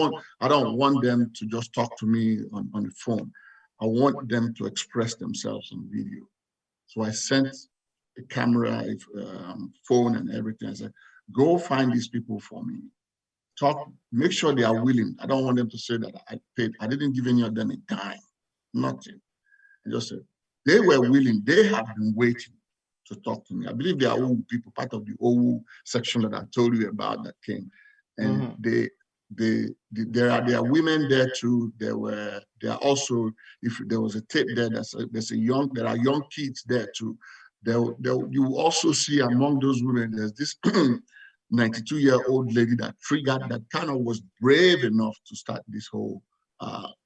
don't want them to just talk to me on the phone. I want them to express themselves on video. So I sent a camera, phone and everything. I said, go find these people for me. Talk, make sure they are willing. I don't want them to say that I paid. I didn't give any of them a dime, nothing. I just said, they were willing. They have been waiting to talk to me. I believe they are old people, part of the old section that I told you about that came. And there are women there too. There are also, if there was a tape there, there are young kids there too. You will also see among those women, there's this 92-year-old lady that kind of was brave enough to start this whole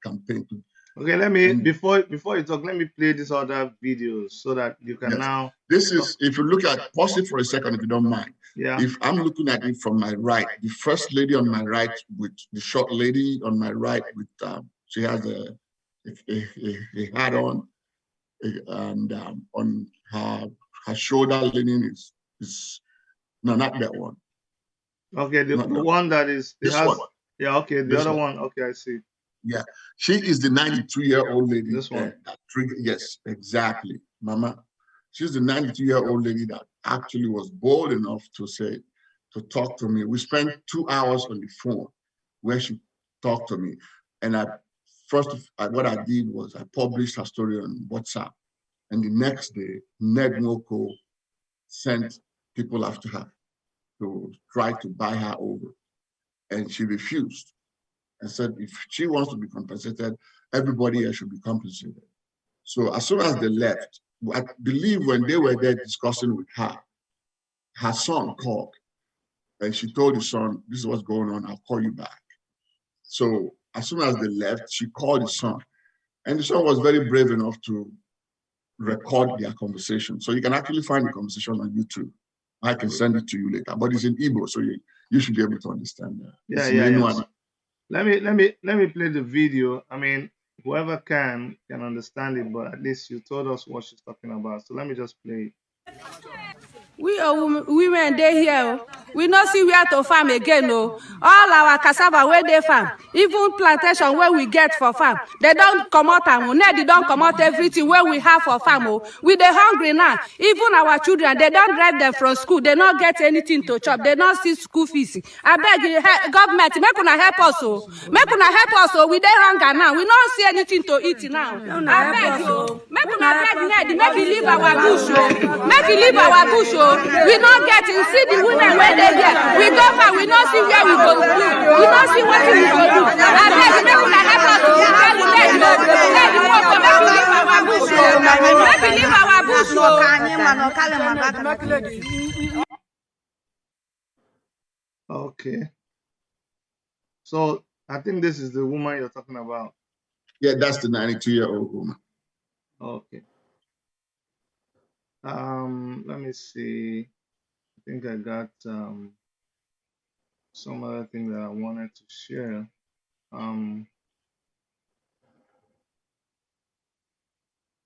campaign. Okay, let me before you talk, let me play these other videos so that you can now. This is, if you look at, pause it for a second if you don't mind. Yeah. If I'm looking at it from my right, the first lady on my right with the short lady on my right with she has a hat on, and on her shoulder lining is no, not that one. Okay, the one that is this one. Yeah, okay, the other one. Okay, I see. Yeah, she is the 92-year-old lady. This one. Yes, exactly, Mama. She's the 92-year-old lady that actually was bold enough to talk to me. We spent 2 hours on the phone where she talked to me. And what I did was I published her story on WhatsApp. And the next day, Nwoko sent people after her to try to buy her over. And she refused and said, if she wants to be compensated, everybody else should be compensated. So as soon as they left, I believe when they were there discussing with her, her son called and she told the son, this is what's going on, I'll call you back. So as soon as they left, she called the son. And the son was very brave enough to record their conversation. So you can actually find the conversation on YouTube. I can send it to you later, but it's in Igbo, so you should be able to understand that. Yeah. Let me play the video. I mean, whoever can understand it, but at least you told us what she's talking about. So let me just play it. We are women dey here. We not see where to farm again. No, all our cassava where they farm, even plantation where we get for farm, they don't come out and they don't come out everything where we have for farm. We they hungry now. Even our children, they don't drive them from school. They not get anything to chop. They not see school fees. I beg you, government, make una help us. Make una help us. We they hunger now. We not see anything to eat now. I beg you, make Make una beg Ned, make he leave our bush, oh. Make he leave our bush, oh. We not get to see the women where they there. We go far, we not see where we go do. We not see what we go do. I beg, make una help us to tell Ned, no. Ned, Nwoko, make he leave our bush, oh. Make he leave our bush, oh. Okay. So I think this is the woman you're talking about. Yeah, that's the 92-year-old woman. Okay. Let me see. I think I got some other thing that I wanted to share.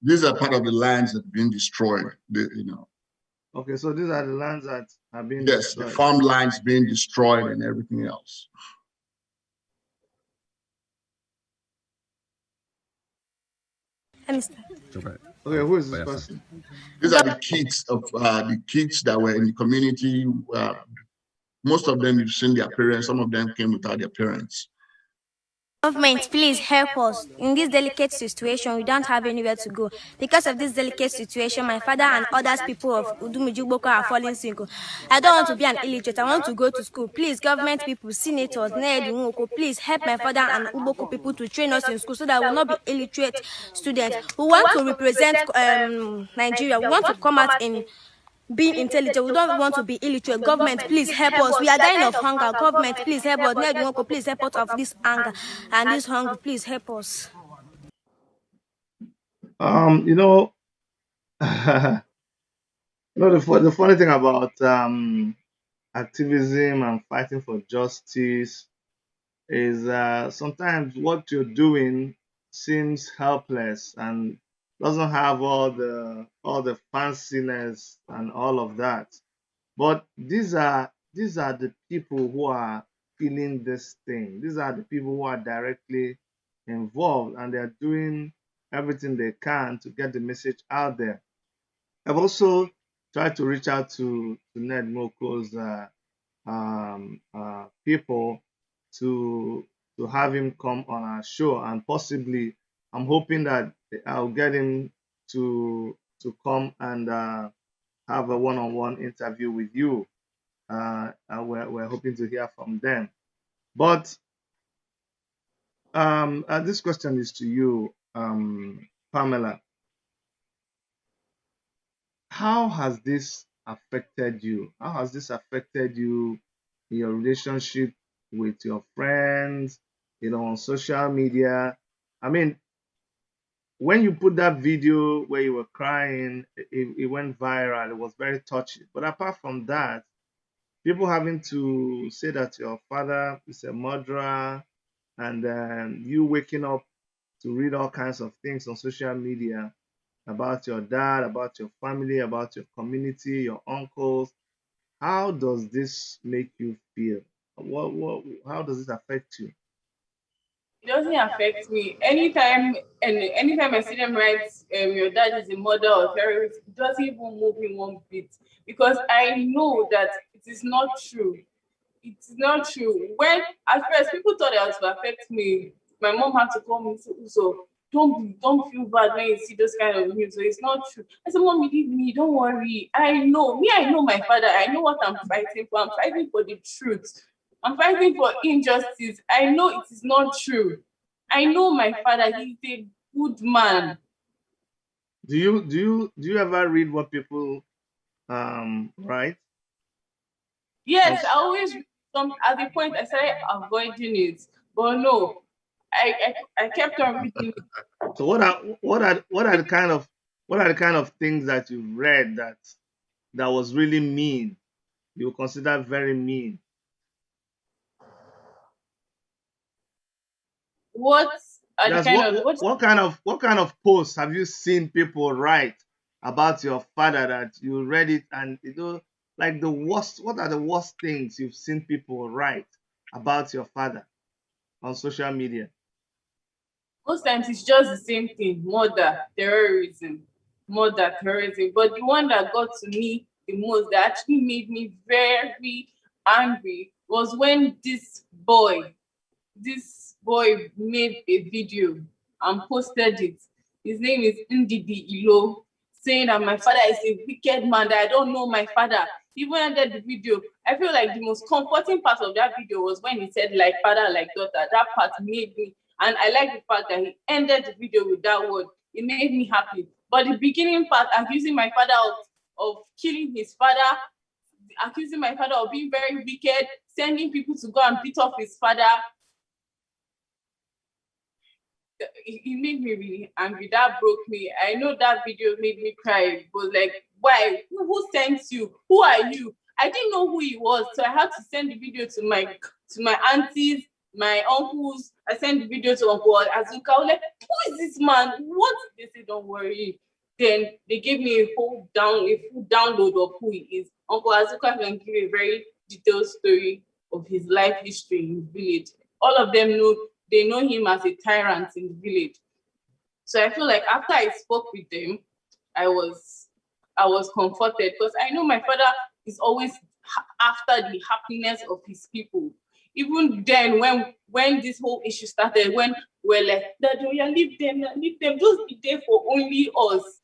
These are part of the lands that have been destroyed. Okay, so these are the lands that have been destroyed. The farm lands being destroyed and everything else. Okay, who is this person? These are the kids that were in the community. Most of them, you've seen their parents. Some of them came without their parents. Government, please help us. In this delicate situation, we don't have anywhere to go. Because of this delicate situation, my father and others people of Udumujuboko are falling single. I don't want to be an illiterate. I want to go to school. Please, government people, senators, Ned, Nwoko, please help my father and Uboko people to train us in school so that we will not be illiterate students. We want to represent Nigeria. We want to come out in being intelligent. We don't want to be illiterate. Government, please help us. We are dying of hunger. Government, please help us. Ned Nwoko, please help us of this anger and this hunger. Please help us. You know, the funny thing about activism and fighting for justice is sometimes what you're doing seems helpless and doesn't have all the fanciness and all of that. But these are the people who are feeling this thing. These are the people who are directly involved and they're doing everything they can to get the message out there. I've also tried to reach out to Ned Moko's people to have him come on our show, and possibly I'm hoping that I'll get him to come and have a one-on-one interview with you. And we're hoping to hear from them. But this question is to you, Pamela. How has this affected you? How has this affected you in your relationship with your friends, on social media? I mean, when you put that video where you were crying, it went viral. It was very touchy. But apart from that, people having to say that your father is a murderer, and you waking up to read all kinds of things on social media about your dad, about your family, about your community, your uncles. How does this make you feel? How does it affect you? It doesn't affect me. Anytime I see them write, your dad is a murderer or terrorist, it doesn't even move me one bit because I know that it is not true. It's not true. When at first people thought it was to affect me, my mom had to call me and say, "So don't feel bad when you see those kind of news." So it's not true. I said, "Mommy, leave me. Don't worry. I know me. I know my father. I know what I'm fighting for. I'm fighting for the truth. I'm fighting for injustice. I know it is not true. I know my father. He's a good man." Do you ever read what people write? Yes, I always some at the point I started avoiding it, but no, I kept on reading it. So what are the kind of things that you read that was really mean? You consider very mean. What are the That's kind what of what, what what kind of posts have you seen people write about your father that you read it, and like the worst, what are the worst things you've seen people write about your father on social media? most times it's just the same thing, murder, terrorism. But the one that got to me the most, that actually made me very angry, was when this boy made a video and posted it. his name is Ndidi Ilo, saying that my father is a wicked man, that I don't know my father. Even ended the video. I feel like the most comforting part of that video was when he said like father, like daughter. That part made me, and I like the fact that he ended the video with that word. It made me happy. But the beginning part, accusing my father of killing his father, accusing my father of being very wicked, sending people to go and beat up his father, it made me really angry. That broke me. I know that video made me cry. It was like, why? Who sent you? Who are you? I didn't know who he was, so I had to send the video to my aunties, my uncles. I sent the video to Uncle Azuka. I was like, who is this man? What? They said, don't worry. Then they gave me a full download of who he is. Uncle Azuka can give a very detailed story of his life history in the village. All of them know him as a tyrant in the village. So I feel like after I spoke with them, I was comforted, because I know my father is always after the happiness of his people. Even then, when this whole issue started, when we're like, Daddy, leave them, just be there for only us.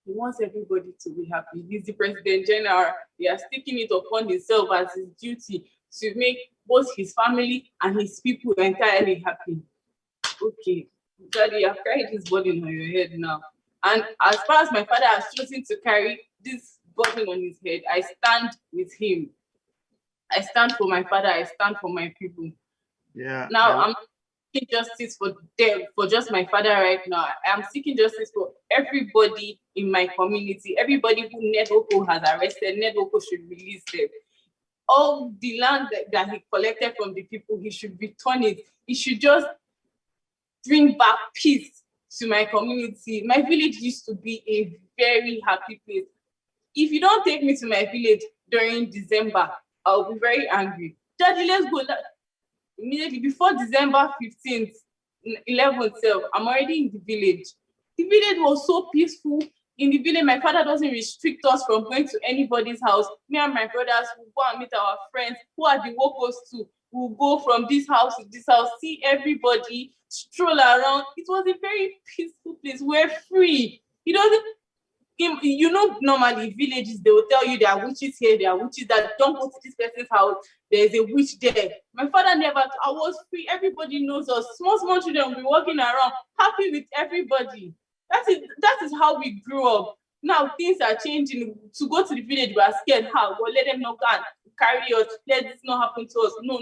He wants everybody to be happy. He's the president general. He has taken it upon himself as his duty to make both his family and his people entirely happy. Okay, Daddy, you have carried this burden on your head now. And as far as my father has chosen to carry this burden on his head, I stand with him. I stand for my father. I stand for my people. Yeah. Now I'm seeking justice for them, for just my father right now. I'm seeking justice for everybody in my community. Everybody who Nwoko has arrested, Nwoko should release them. All the land that he collected from the people, he should return it. He should just bring back peace to my community. My village used to be a very happy place. If you don't take me to my village during December, I'll be very angry. Daddy, let's go. Immediately before December 15th, 11th, I'm already in the village. The village was so peaceful. In the village, my father doesn't restrict us from going to anybody's house. Me and my brothers will go and meet our friends who are the workers too. We'll go from this house to this house, see everybody, stroll around. It was a very peaceful place. We're free. It doesn't, normally villages, they will tell you there are witches here, there are witches that, don't go to this person's house, there's a witch there. My father never, I was free. Everybody knows us. Small children will be walking around happy with everybody. That is how we grew up. Now things are changing. To go to the village, we are scared. How? Well, let them not go and carry us. Let this not happen to us. No.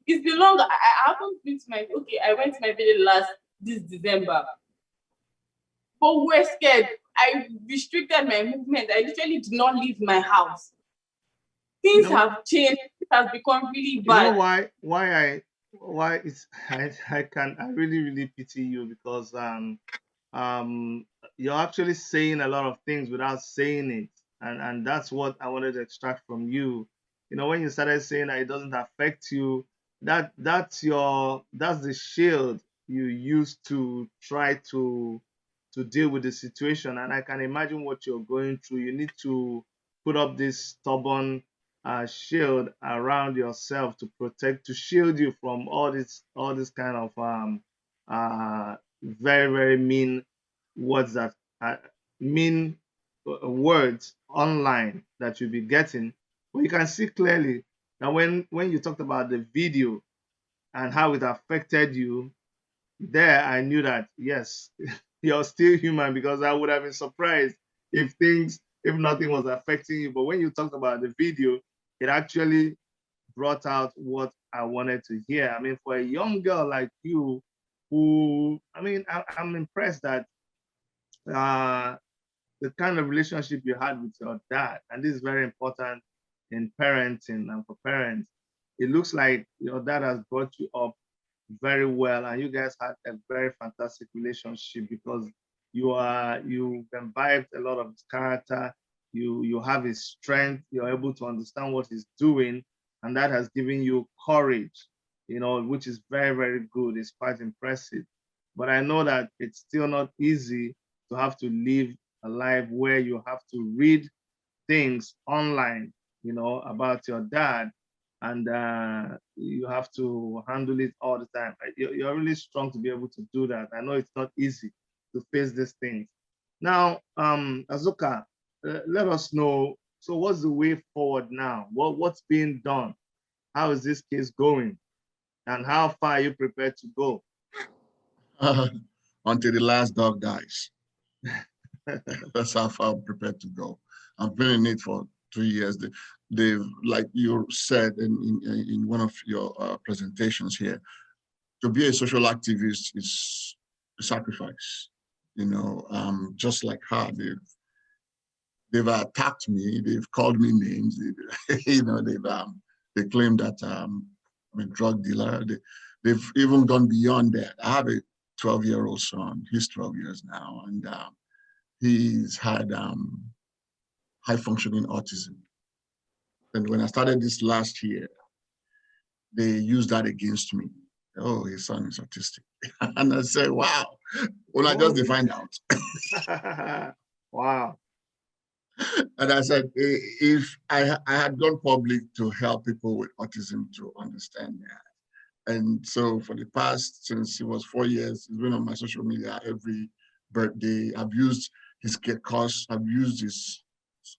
It's been long. I haven't been to I went to my village this December. But we're scared. I restricted my movement. I literally did not leave my house. Things have changed. It has become really bad. You know why it's I really pity you, because you're actually saying a lot of things without saying it, and that's what I wanted to extract from you. When you started saying that it doesn't affect you, that's the shield you use to try to deal with the situation. And I can imagine what you're going through. You need to put up this stubborn shield around yourself to shield you from all this kind of very very mean words that mean words online that you'll be getting. But you can see clearly that when you talked about the video and how it affected you, there I knew that yes, you're still human, because I would have been surprised if nothing was affecting you. But when you talked about the video, it actually brought out what I wanted to hear. I mean, for a young girl like you, I'm impressed that uh, the kind of relationship you had with your dad, and this is very important in parenting and for parents. It looks like your dad has brought you up very well, and you guys had a very fantastic relationship, because you've imbibed a lot of his character. You have his strength. You're able to understand what he's doing, and that has given you courage, which is very very good. It's quite impressive. But I know that it's still not easy to have to live a life where you have to read things online, about your dad, and you have to handle it all the time. You're really strong to be able to do that. I know it's not easy. to face these things. Now, Azuka, let us know. So, what's the way forward now? What's being done? How is this case going? And how far are you prepared to go? Until the last dog dies. That's how far I'm prepared to go. I've been in it for 3 years. They've, like you said in one of your presentations here, to be a social activist is a sacrifice. You know, just like her, they've attacked me. They've called me names. You know, they claim that I'm a drug dealer. They've even gone beyond that. I have a 12-year-old son. He's 12 years now, and he's had high functioning autism. And when I started this last year, they used that against me. Oh, his son is autistic. And I said, wow. Well, I just find out. Wow. And I said, if I had gone public to help people with autism to understand that. And so for the past, since it was 4 years, he's been on my social media every birthday. I've used his cause, I've used his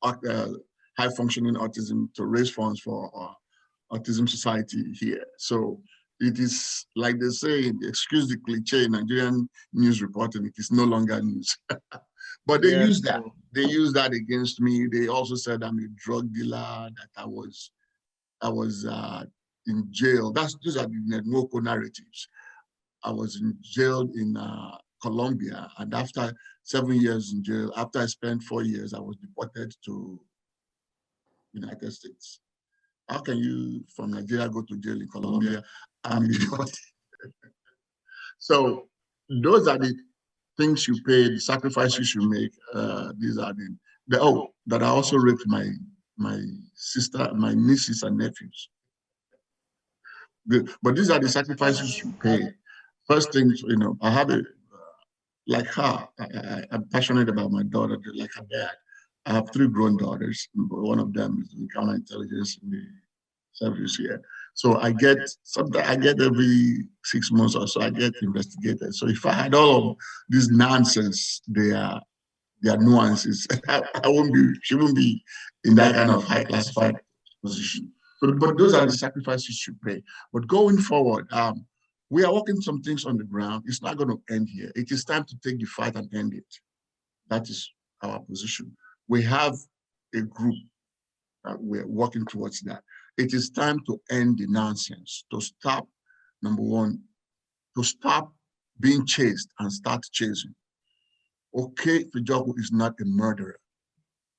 high functioning autism to raise funds for Autism Society here. So it is like they say, excuse the cliche, Nigerian news reporting, it is no longer news. But they use that. They use that against me. They also said I'm a drug dealer, that I was in jail. Those are the Nwoko narratives. I was in jail in Colombia, and after 7 years in jail, after I spent 4 years, I was deported to United States. How can you from Nigeria go to jail in Colombia and be deported? So those are the things you pay, the sacrifices you make. These are that I also raped my sister, my nieces and nephews. But these are the sacrifices you pay. First thing, I have like her. I'm passionate about my daughter, like her dad. I have 3 grown daughters. One of them is in counterintelligence in the service here. So I get every 6 months or so, I get investigated. So if I had all of this nonsense, their nuances, she won't be in that kind of high classified position. But those are the sacrifices you pay. But going forward, we are working some things on the ground. It's not going to end here. It is time to take the fight and end it. That is our position. We have a group that we're working towards that. It is time to end the nonsense, to stop, number one, to stop being chased and start chasing. Okey Ifejoku is not a murderer.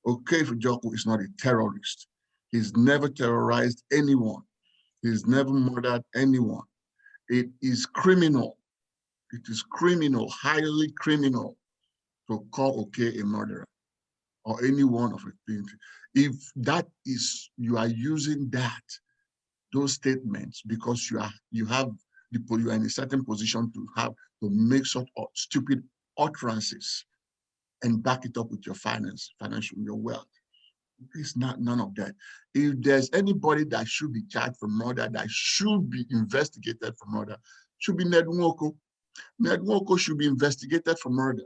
Okey Ifejoku is not a terrorist. He's never terrorized anyone. He's never murdered anyone. It is criminal. It is criminal, highly criminal, to call Okey a murderer or any one of it. If that is, you are using those statements because you are in a certain position to make sort of stupid utterances and back it up with your your wealth. It's not none of that. If there's anybody that should be charged for murder, that should be investigated for murder, should be Nwoko. Nwoko should be investigated for murder.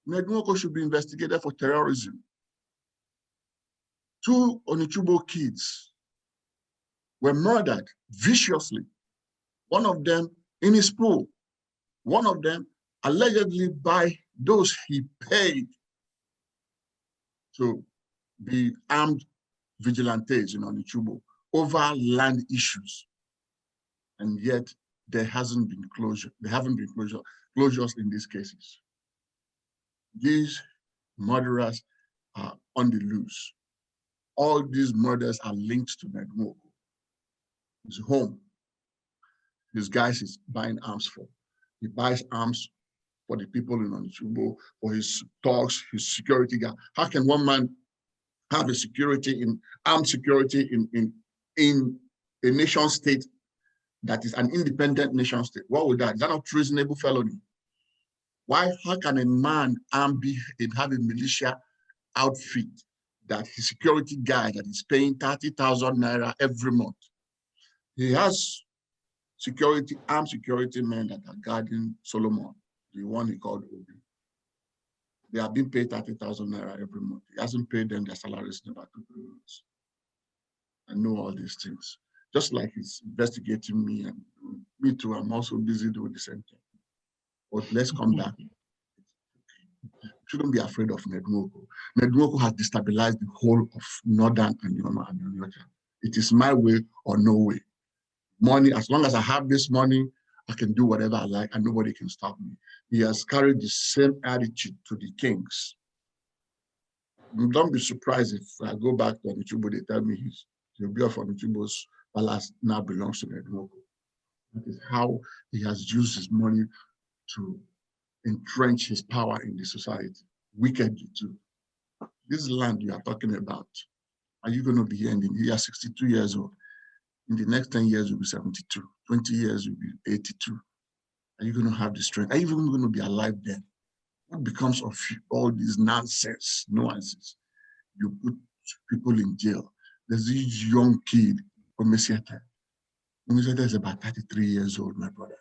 Nwoko should be investigated for terrorism. 2 Onitshubo kids were murdered viciously. One of them in his pool. One of them allegedly by those he paid to be armed vigilantes in Onitshubo over land issues. And yet there hasn't been closure. There haven't been closures in these cases. These murderers are on the loose. All these murders are linked to Nwoko. His home. His guys is buying arms for. He buys arms for the people in Onitshubo, for his thugs, his security guard. How can one man have armed security in a nation state that is an independent nation state? What would that? Is that not treasonable felony? How can a man have a militia outfit that his security guy that is paying 30,000 naira every month? He has armed security men that are guarding Solomon. the one he called Obi. They have been paid 30,000 naira every month. He hasn't paid them their salaries in about 2 months. I know all these things. Just like he's investigating me, and me too, I'm also busy doing the same thing. But let's come back. Shouldn't be afraid of Nwoko. Nwoko has destabilized the whole of Northern and Onyocha. It is my way or no way. Money, as long as I have this money, I can do whatever I like and nobody can stop me. He has carried the same attitude to the kings. Don't be surprised if I go back to Onichubo, they tell me the Obi of Onichubo's palace now belongs to Nwoko. That is how he has used his money to entrench his power in the society, wickedly too. This land you are talking about, are you going to be here in the year 62 years old? In the next 10 years, you'll be 72. 20 years, you'll be 82. Are you going to have the strength? Are you even going to be alive then? What becomes of all these nonsense, nuances? You put people in jail. There's this young kid, Omesiata. Omesiata is about 33 years old, my brother.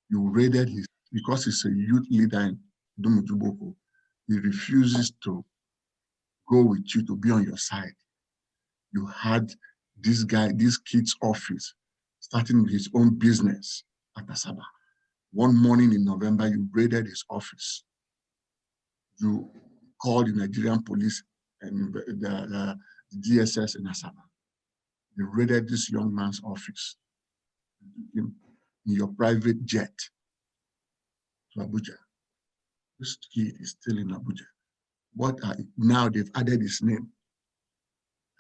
You raided his, because he's a youth leader in Dumujuboko, he refuses to go with you, to be on your side. You had this guy, this kid's office, starting his own business at Asaba. One morning in November, you raided his office. You called the Nigerian police and the DSS in Asaba. You raided this young man's office in your private jet to Abuja. This kid is still in Abuja. Now they've added his name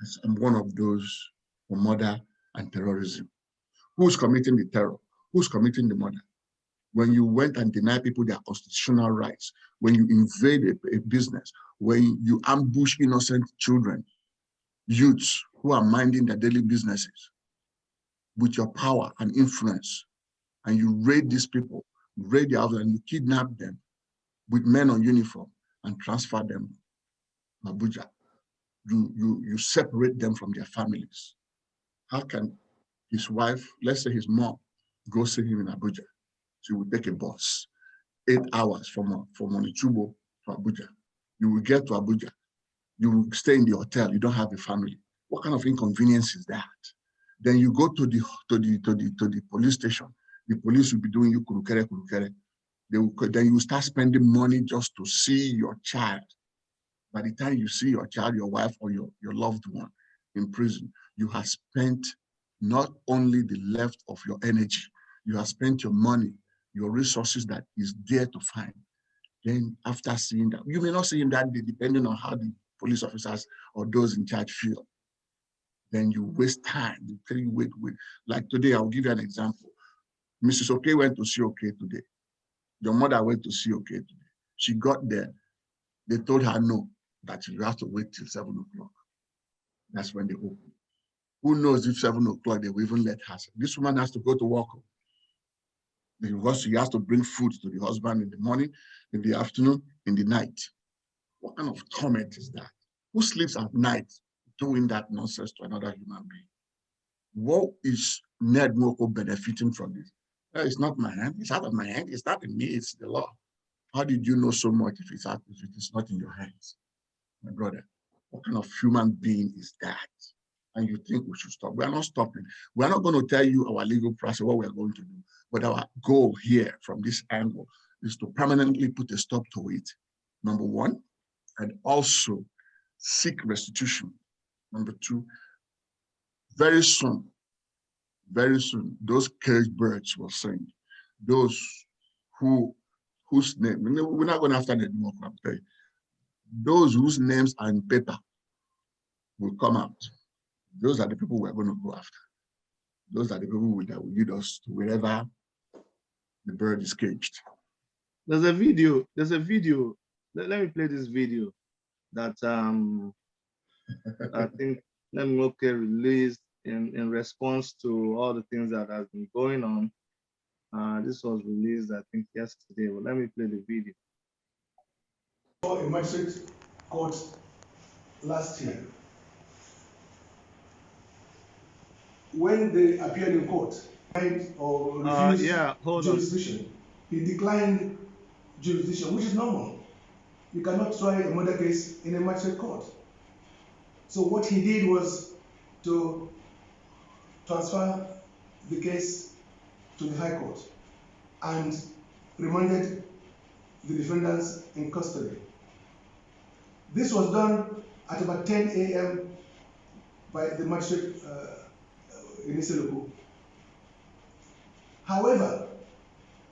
as one of those for murder and terrorism. Who's committing the terror? Who's committing the murder? When you went and denied people their constitutional rights, when you invade a business, when you ambush innocent children, youths who are minding their daily businesses with your power and influence, and you raid these people, raid their houses, and you kidnap them with men on uniform and transfer them to Abuja. You separate them from their families. How can his wife, let's say his mom, go see him in Abuja? She will take a bus, 8 hours from Onichubo to Abuja. You will get to Abuja. You will stay in the hotel. You don't have a family. What kind of inconvenience is that? Then you go to the police station. The police will be doing you kurukere. Then you start spending money just to see your child. By the time you see your child, your wife, or your loved one in prison, you have spent not only the left of your energy, you have spent your money, your resources that is there to find. Then after seeing that, you may not see him that day, depending on how the police officers or those in charge feel. Then you waste time. You tell you, wait. Like today, I'll give you an example. Mrs. Okey went to see Okey today. Your mother went to see Okey today. She got there. They told her no, that you have to wait till 7 o'clock. That's when they open. Who knows if 7 o'clock they will even let her. This woman has to go to work because she has to bring food to the husband in the morning, in the afternoon, in the night. What kind of torment is that? Who sleeps at night doing that nonsense to another human being? What is Nwoko benefiting from this? It's not my hand. It's out of my hand. It's not in me. It's the law. How did you know so much if it is not in your hands? My brother, what kind of human being is that? And you think we should stop? We are not stopping. We are not going to tell you our legal process, what we are going to do. But our goal here from this angle is to permanently put a stop to it, number one, and also seek restitution. Number two, very soon, those caged birds will sing. Those whose name, we're not going after the democrat, those whose names are in paper will come out. Those are the people we're going to go after. Those are the people that will lead us to wherever the bird is caged. There's a video. Let me play this video that I think Nwoko released in response to all the things that has been going on. This was released, I think, yesterday. Well, let me play the video. A magistrate court last year, when they appeared in court or refused yeah, hold on. jurisdiction. he declined jurisdiction, which is normal. You cannot try a murder case in a magistrate court. So what he did was to transfer the case to the High Court and remanded the defendants in custody. This was done at about 10 a.m. by the magistrate in Ifejoku. However,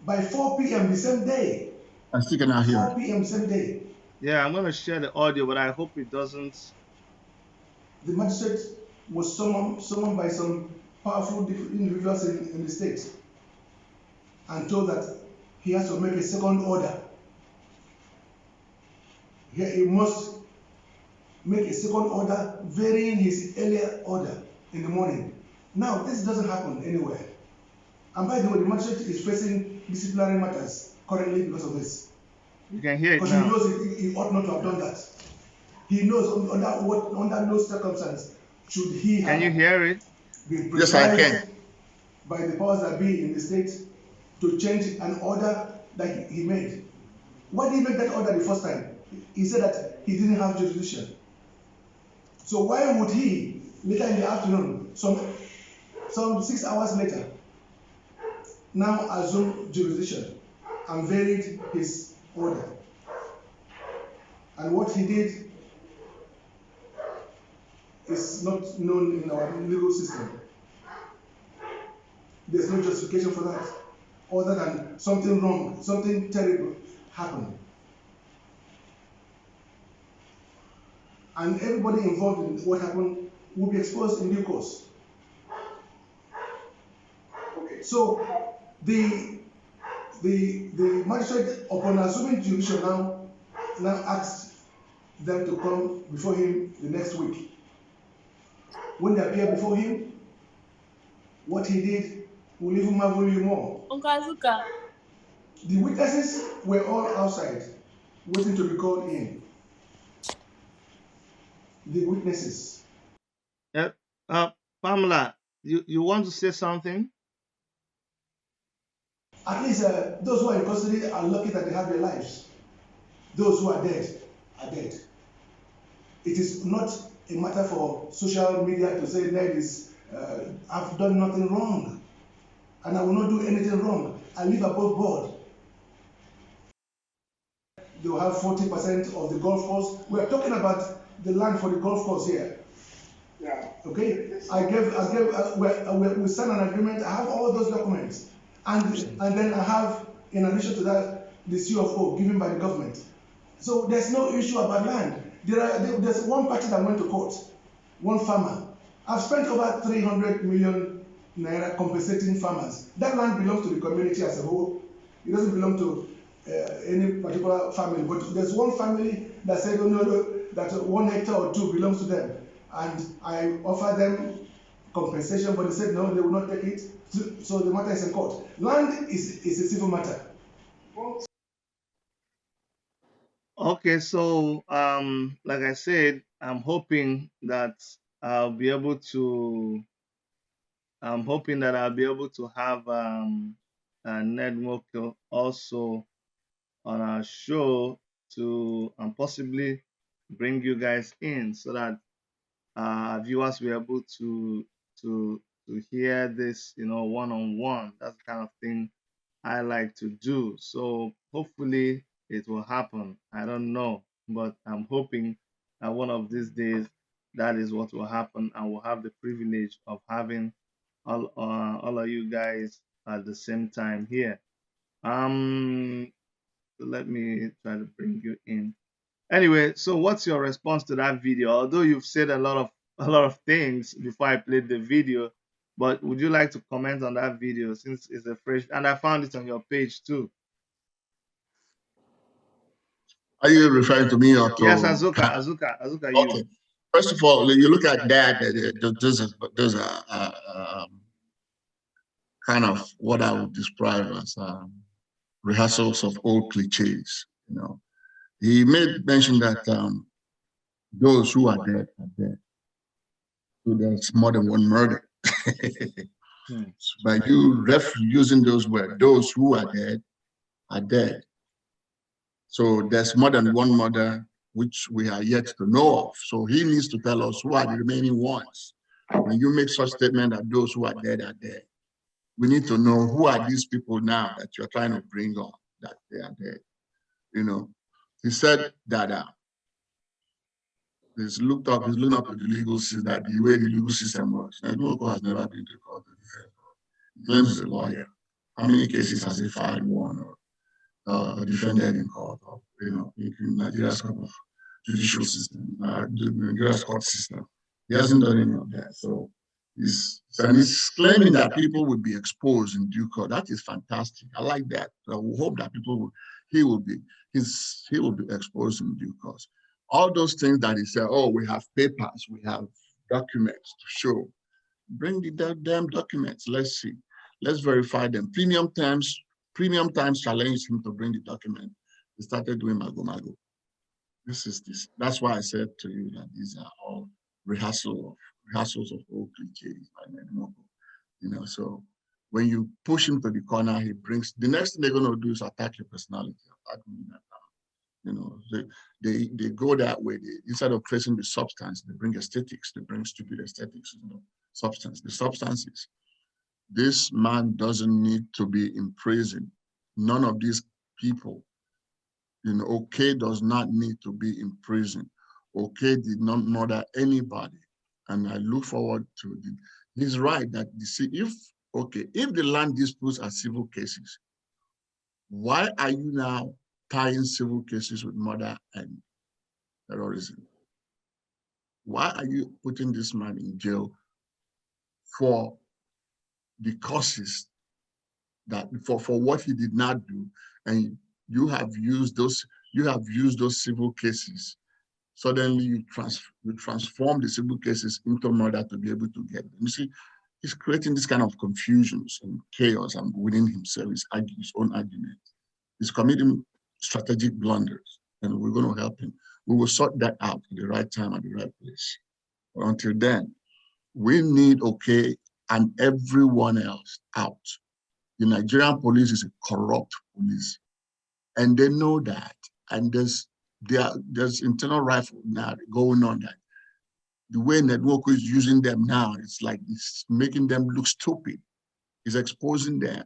by 4 p.m. the same day, I still cannot hear. 4 p.m. same day. Yeah, I'm going to share the audio, but I hope it doesn't. The magistrate was summoned by some powerful individuals in the state and told that he has to make a second order. He must make a second order varying his earlier order in the morning. Now, this doesn't happen anywhere. And by the way, the magistrate is facing disciplinary matters currently because of this. You can hear it because now. he knows he ought not to have done that. He knows under no circumstance should he have. Can you hear it? Been Yes, I can. By the powers that be in the state to change an order that he made. Why did he make that order the first time? He said that he didn't have jurisdiction. So why would he, later in the afternoon, some 6 hours later, now assume jurisdiction and varied his order? And what he did is not known in our legal system. There's no justification for that, other than something wrong, something terrible happened. And everybody involved in what happened will be exposed in due course. Okay. So the magistrate, upon assuming jurisdiction, now asked them to come before him the next week. When they appear before him, what he did will even marvel you more. Uncle Azuka. The witnesses were all outside, waiting to be called in. The witnesses. Pamela, you want to say something? At least those who are in custody are lucky that they have their lives. Those who are dead are dead. It is not a matter for social media to say Ned I've done nothing wrong and I will not do anything wrong. I live above board. They will have 40% of the golf course. We are talking about the land for the golf course here. Yeah. Okay. We signed an agreement. I have all those documents, and then I have, in addition to that, the CFO given by the government. So there's no issue about land. There's one party that went to court, one farmer. I've spent over 300 million naira compensating farmers. That land belongs to the community as a whole. It doesn't belong to any particular family. But there's one family that said, oh, no, that 1 hectare or 2 belongs to them. And I offered them compensation, but they said no, they will not take it. So the matter is in court. Land is a civil matter. Okay, so like I said, I'm hoping that I'll be able to have Ned Nwoko also on our show to possibly bring you guys in so that viewers will be able to hear this, one-on-one. That's the kind of thing I like to do. So hopefully it will happen. I don't know, but I'm hoping that one of these days that is what will happen, and we'll have the privilege of having all of you guys at the same time here. Let me try to bring you in. Anyway, so what's your response to that video? Although you've said a lot of things before I played the video, but would you like to comment on that video since it's a fresh, and I found it on your page too? Are you referring to me or to? Yes, Azuka, you. Okay. First of all, you look at that. There's a kind of what I would describe as rehearsals of old cliches. He made mention that those who are dead are dead. So there's more than one murder. By you using those words, those who are dead are dead. So there's more than one murder which we are yet to know of. So he needs to tell us who are the remaining ones. When you make such statement that those who are dead, we need to know who are these people now that you're trying to bring on, that they are dead. You know, he said that he's looking up to the legal system, that the way the legal system works. And Nwoko has never been to court. He claims he's a lawyer. How many cases has he filed, won, or defended in court, or, in Nigeria's judicial system, Nigeria's court system? He hasn't done any of that. So he's claiming that people will be exposed in due course. That is fantastic. I like that. So we hope that he will be exposed in due course. All those things that he said, oh, we have papers, we have documents to show. Bring the damn documents. Let's see. Let's verify them. Premium Times challenged him to bring the document. He started doing mago. This. That's why I said to you that these are all rehearsals of old cliches by Nwoko. So when you push him to the corner, he brings the next thing they're going to do is attack your personality. They go that way. Instead of tracing the substance, they bring aesthetics. They bring stupid aesthetics. Substance. The substance is, this man doesn't need to be in prison. None of these people, Okey does not need to be in prison. Okey did not murder anybody. And I look forward to it. He's right that if the land disputes are civil cases, why are you now tying civil cases with murder and terrorism? Why are you putting this man in jail for the causes that for what he did not do, and you have used those civil cases? Suddenly you transform the civil cases into murder to be able to get them. You see, he's creating this kind of confusions and chaos and winning himself his own argument. He's committing strategic blunders, and we're going to help him. We will sort that out at the right time, at the right place. But until then, we need Okey and everyone else out. The Nigerian police is a corrupt police, and they know that. And there's internal rifle now going on that. The way Nwoko is using them now, it's like it's making them look stupid. It's exposing them.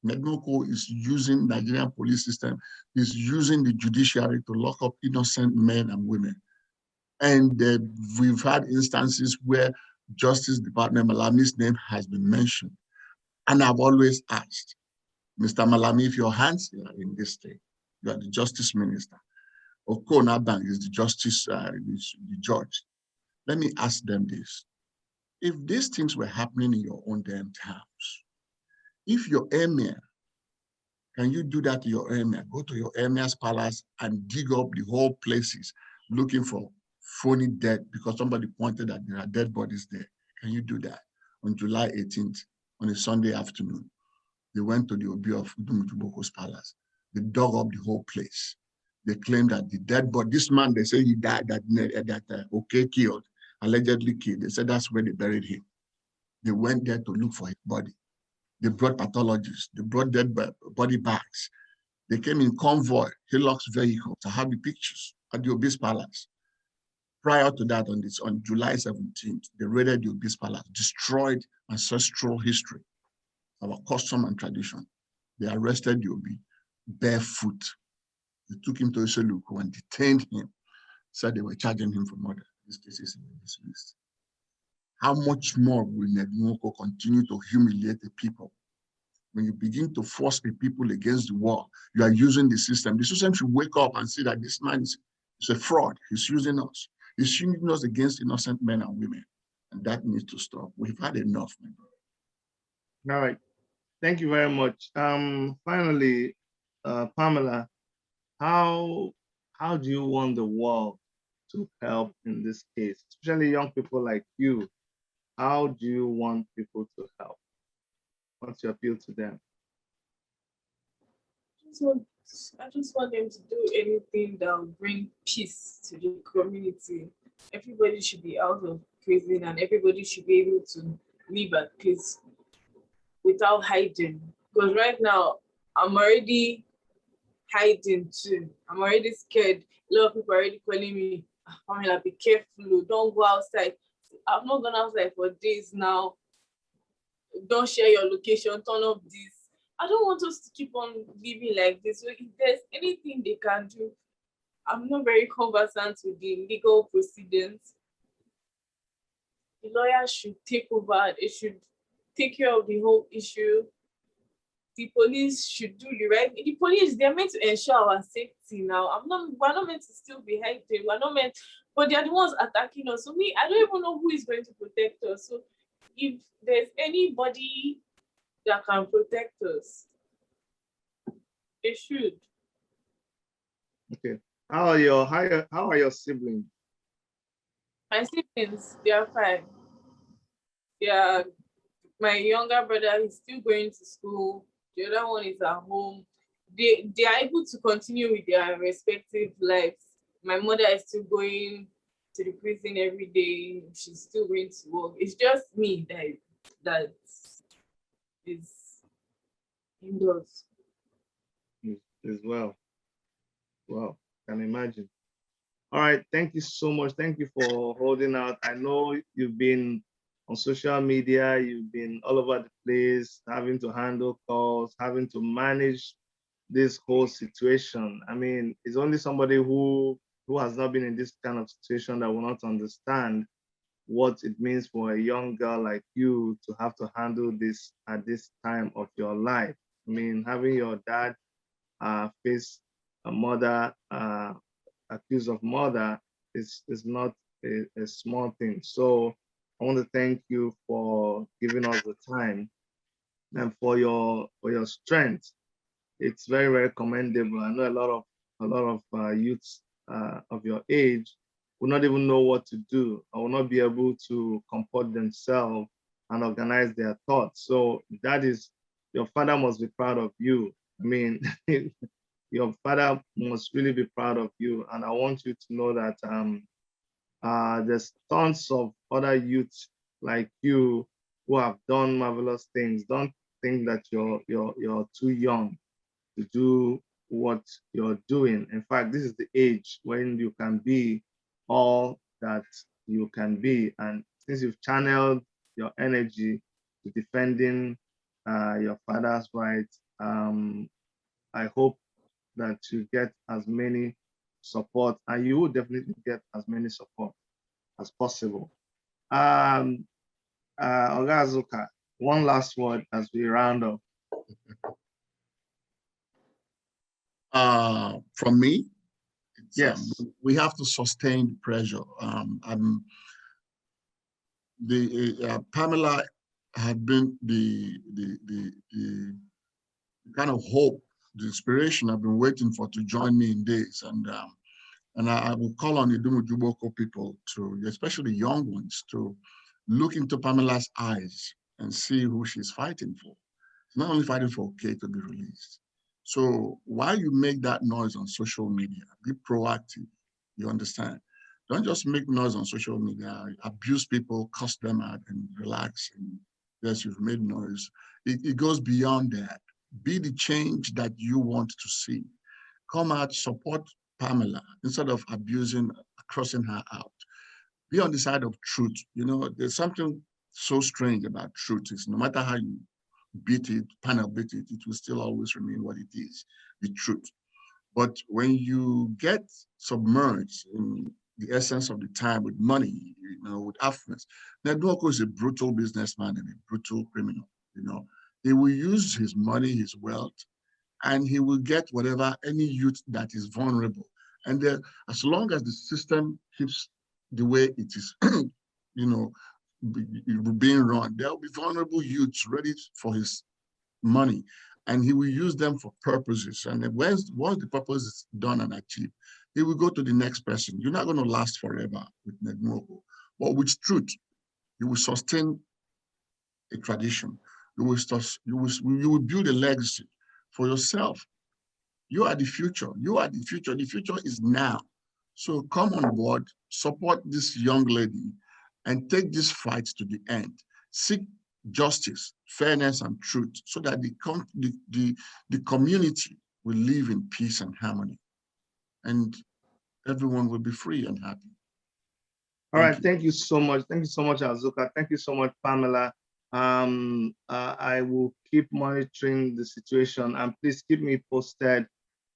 Nwoko is using Nigerian police system, is using the judiciary to lock up innocent men and women. And we've had instances where Justice Department Malami's name has been mentioned. And I've always asked, Mr. Malami, if your hands are in this state, you are the Justice Minister. Okona Bank is the the judge. Let me ask them this. If these things were happening in your own damn towns, if your emir, can you do that to your emir? Go to your emir's palace and dig up the whole places looking for phony dead because somebody pointed that there are dead bodies there. Can you do that? On July 18th, on a Sunday afternoon, they went to the Obi of Udumutuboko's palace. They dug up the whole place. They claimed that the dead body, this man, they say he died, that Okey killed, allegedly killed. They said that's where they buried him. They went there to look for his body. They brought pathologists. They brought dead body bags. They came in convoy, Hilux vehicles. I have the pictures at the Obi's palace. Prior to that, on July 17th, they raided the Obi's palace, destroyed ancestral history, our custom and tradition. They arrested the Obi barefoot. They took him to Iseluku and detained him. Said they were charging him for murder. This case is dismissed. How much more will Nwoko continue to humiliate the people? When you begin to force the people against the wall, you are using the system. The system should wake up and see that this man is a fraud. He's using us. He's using us against innocent men and women. And that needs to stop. We've had enough, my brother. All right. Thank you very much. Finally, Pamela, how do you want the world to help in this case, especially young people like you? How do you want people to help? What's your appeal to them? I just want them to do anything that will bring peace to the community. Everybody should be out of prison and everybody should be able to live at peace without hiding. Because right now, I'm already hiding too. I'm already scared. A lot of people are already calling me, Pamela, be careful, don't go outside. I've not gone outside for days now. Don't share your location, turn off this. I don't want us to keep on living like this. So if there's anything they can do, I'm not very conversant with the legal proceedings. The lawyers should take over. They should take care of the whole issue. The police should do the right. The police, they're meant to ensure our safety now. We're not meant to still be hiding. We're not meant, but they're the ones attacking us. So I don't even know who is going to protect us. So if there's anybody that can protect us, they should. Okay. How are your siblings? My siblings, they are fine. Yeah, my younger brother is still going to school. The other one is at home. They are able to continue with their respective lives. My mother is still going to the prison every day. She's still going to work. It's just me that is indoors. As well. Wow, can imagine. All right, thank you so much. Thank you for holding out. I know you've been on social media, you've been all over the place, having to handle calls, having to manage this whole situation. I mean, it's only somebody who has not been in this kind of situation that will not understand what it means for a young girl like you to have to handle this at this time of your life. I mean, having your dad face a mother accused of murder is not a small thing. So I want to thank you for giving us the time and for your strength. It's very, very commendable. I know a lot of youths of your age will not even know what to do or will not be able to comport themselves and organize their thoughts. So that is, your father must be proud of you. I mean, your father must really be proud of you. And I want you to know that there's tons of other youths like you who have done marvelous things. Don't think that you're too young to do what you're doing. In fact, this is the age when you can be all that you can be. And since you've channeled your energy to defending your father's rights, I hope that you get as many support, and you will definitely get as many support as possible. Um, Oga Azuka, one last word as we round up. From me, Yes. we have to sustain the pressure. Pamela had been the kind of hope, the inspiration I've been waiting for to join me in this. And I will call on the Idumujuboko people to, especially young ones, to look into Pamela's eyes and see who she's fighting for. She's not only fighting for Okey to be released. So while you make that noise on social media, be proactive, you understand? Don't just make noise on social media, abuse people, cuss them out and relax. And yes, you've made noise. It goes beyond that. Be the change that you want to see. Come out, support Pamela instead of abusing, crossing her out. Be on the side of truth. You know, there's something so strange about truth is no matter how you beat it, panel beat it, it will still always remain what it is, the truth. But when you get submerged in the essence of the time with money, you know, with affluence, Nwoko is a brutal businessman and a brutal criminal, you know. He will use his money, his wealth, and he will get whatever any youth that is vulnerable. And then, as long as the system keeps the way it is, you know, being run, there will be vulnerable youths ready for his money, and he will use them for purposes. And then once the purpose is done and achieved, he will go to the next person. You're not going to last forever with Nwoko, but with truth, you will sustain a tradition. You will build a legacy for yourself. You are the future. You are the future. The future is now. So come on board, support this young lady, and take this fight to the end. Seek justice, fairness, and truth so that the community will live in peace and harmony, and everyone will be free and happy. All right, thank you so much. Thank you so much, Azuka. Thank you so much, Pamela. I will keep monitoring the situation, and please keep me posted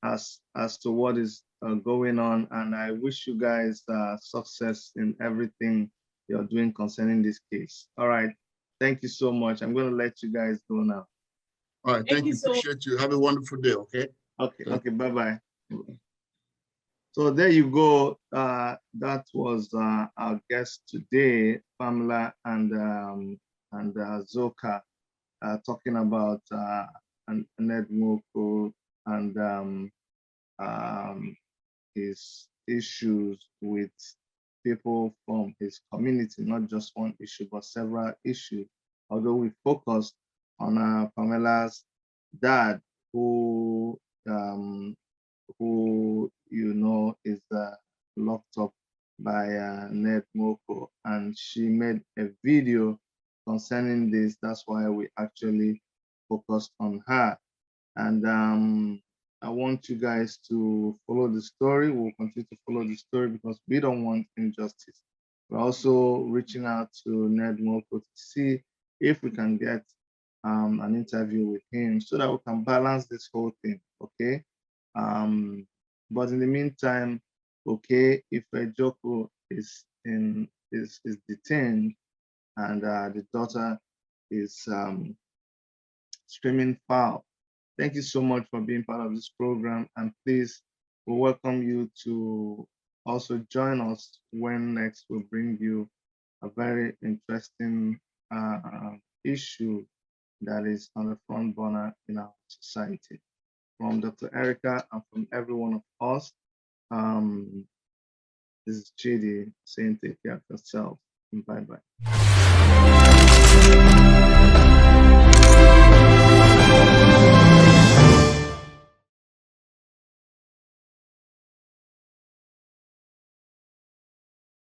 as to what is going on. And I wish you guys success in everything you're doing concerning this case. All right, thank you so much. I'm going to let you guys go now. All right, thank you. Appreciate you. Have a wonderful day. Okay. Okay. Bye bye. So there you go. That was our guest today, Pamela and Azuka, talking about Nwoko and his issues with people from his community, not just one issue, but several issues. Although we focused on Pamela's dad, who is locked up by Nwoko, and she made a video concerning this. That's why we actually focused on her. And I want you guys to follow the story. We'll continue to follow the story because we don't want injustice. We're also reaching out to Nwoko to see if we can get an interview with him so that we can balance this whole thing, okay? But in the meantime, okay, Ifejoku is detained, and the daughter is screaming foul. Thank you so much for being part of this program, and please, we welcome you to also join us when next we bring you a very interesting issue that is on the front burner in our society. From Dr. Erica and from every one of us, this is Chidi saying take care of yourself. Bye-bye.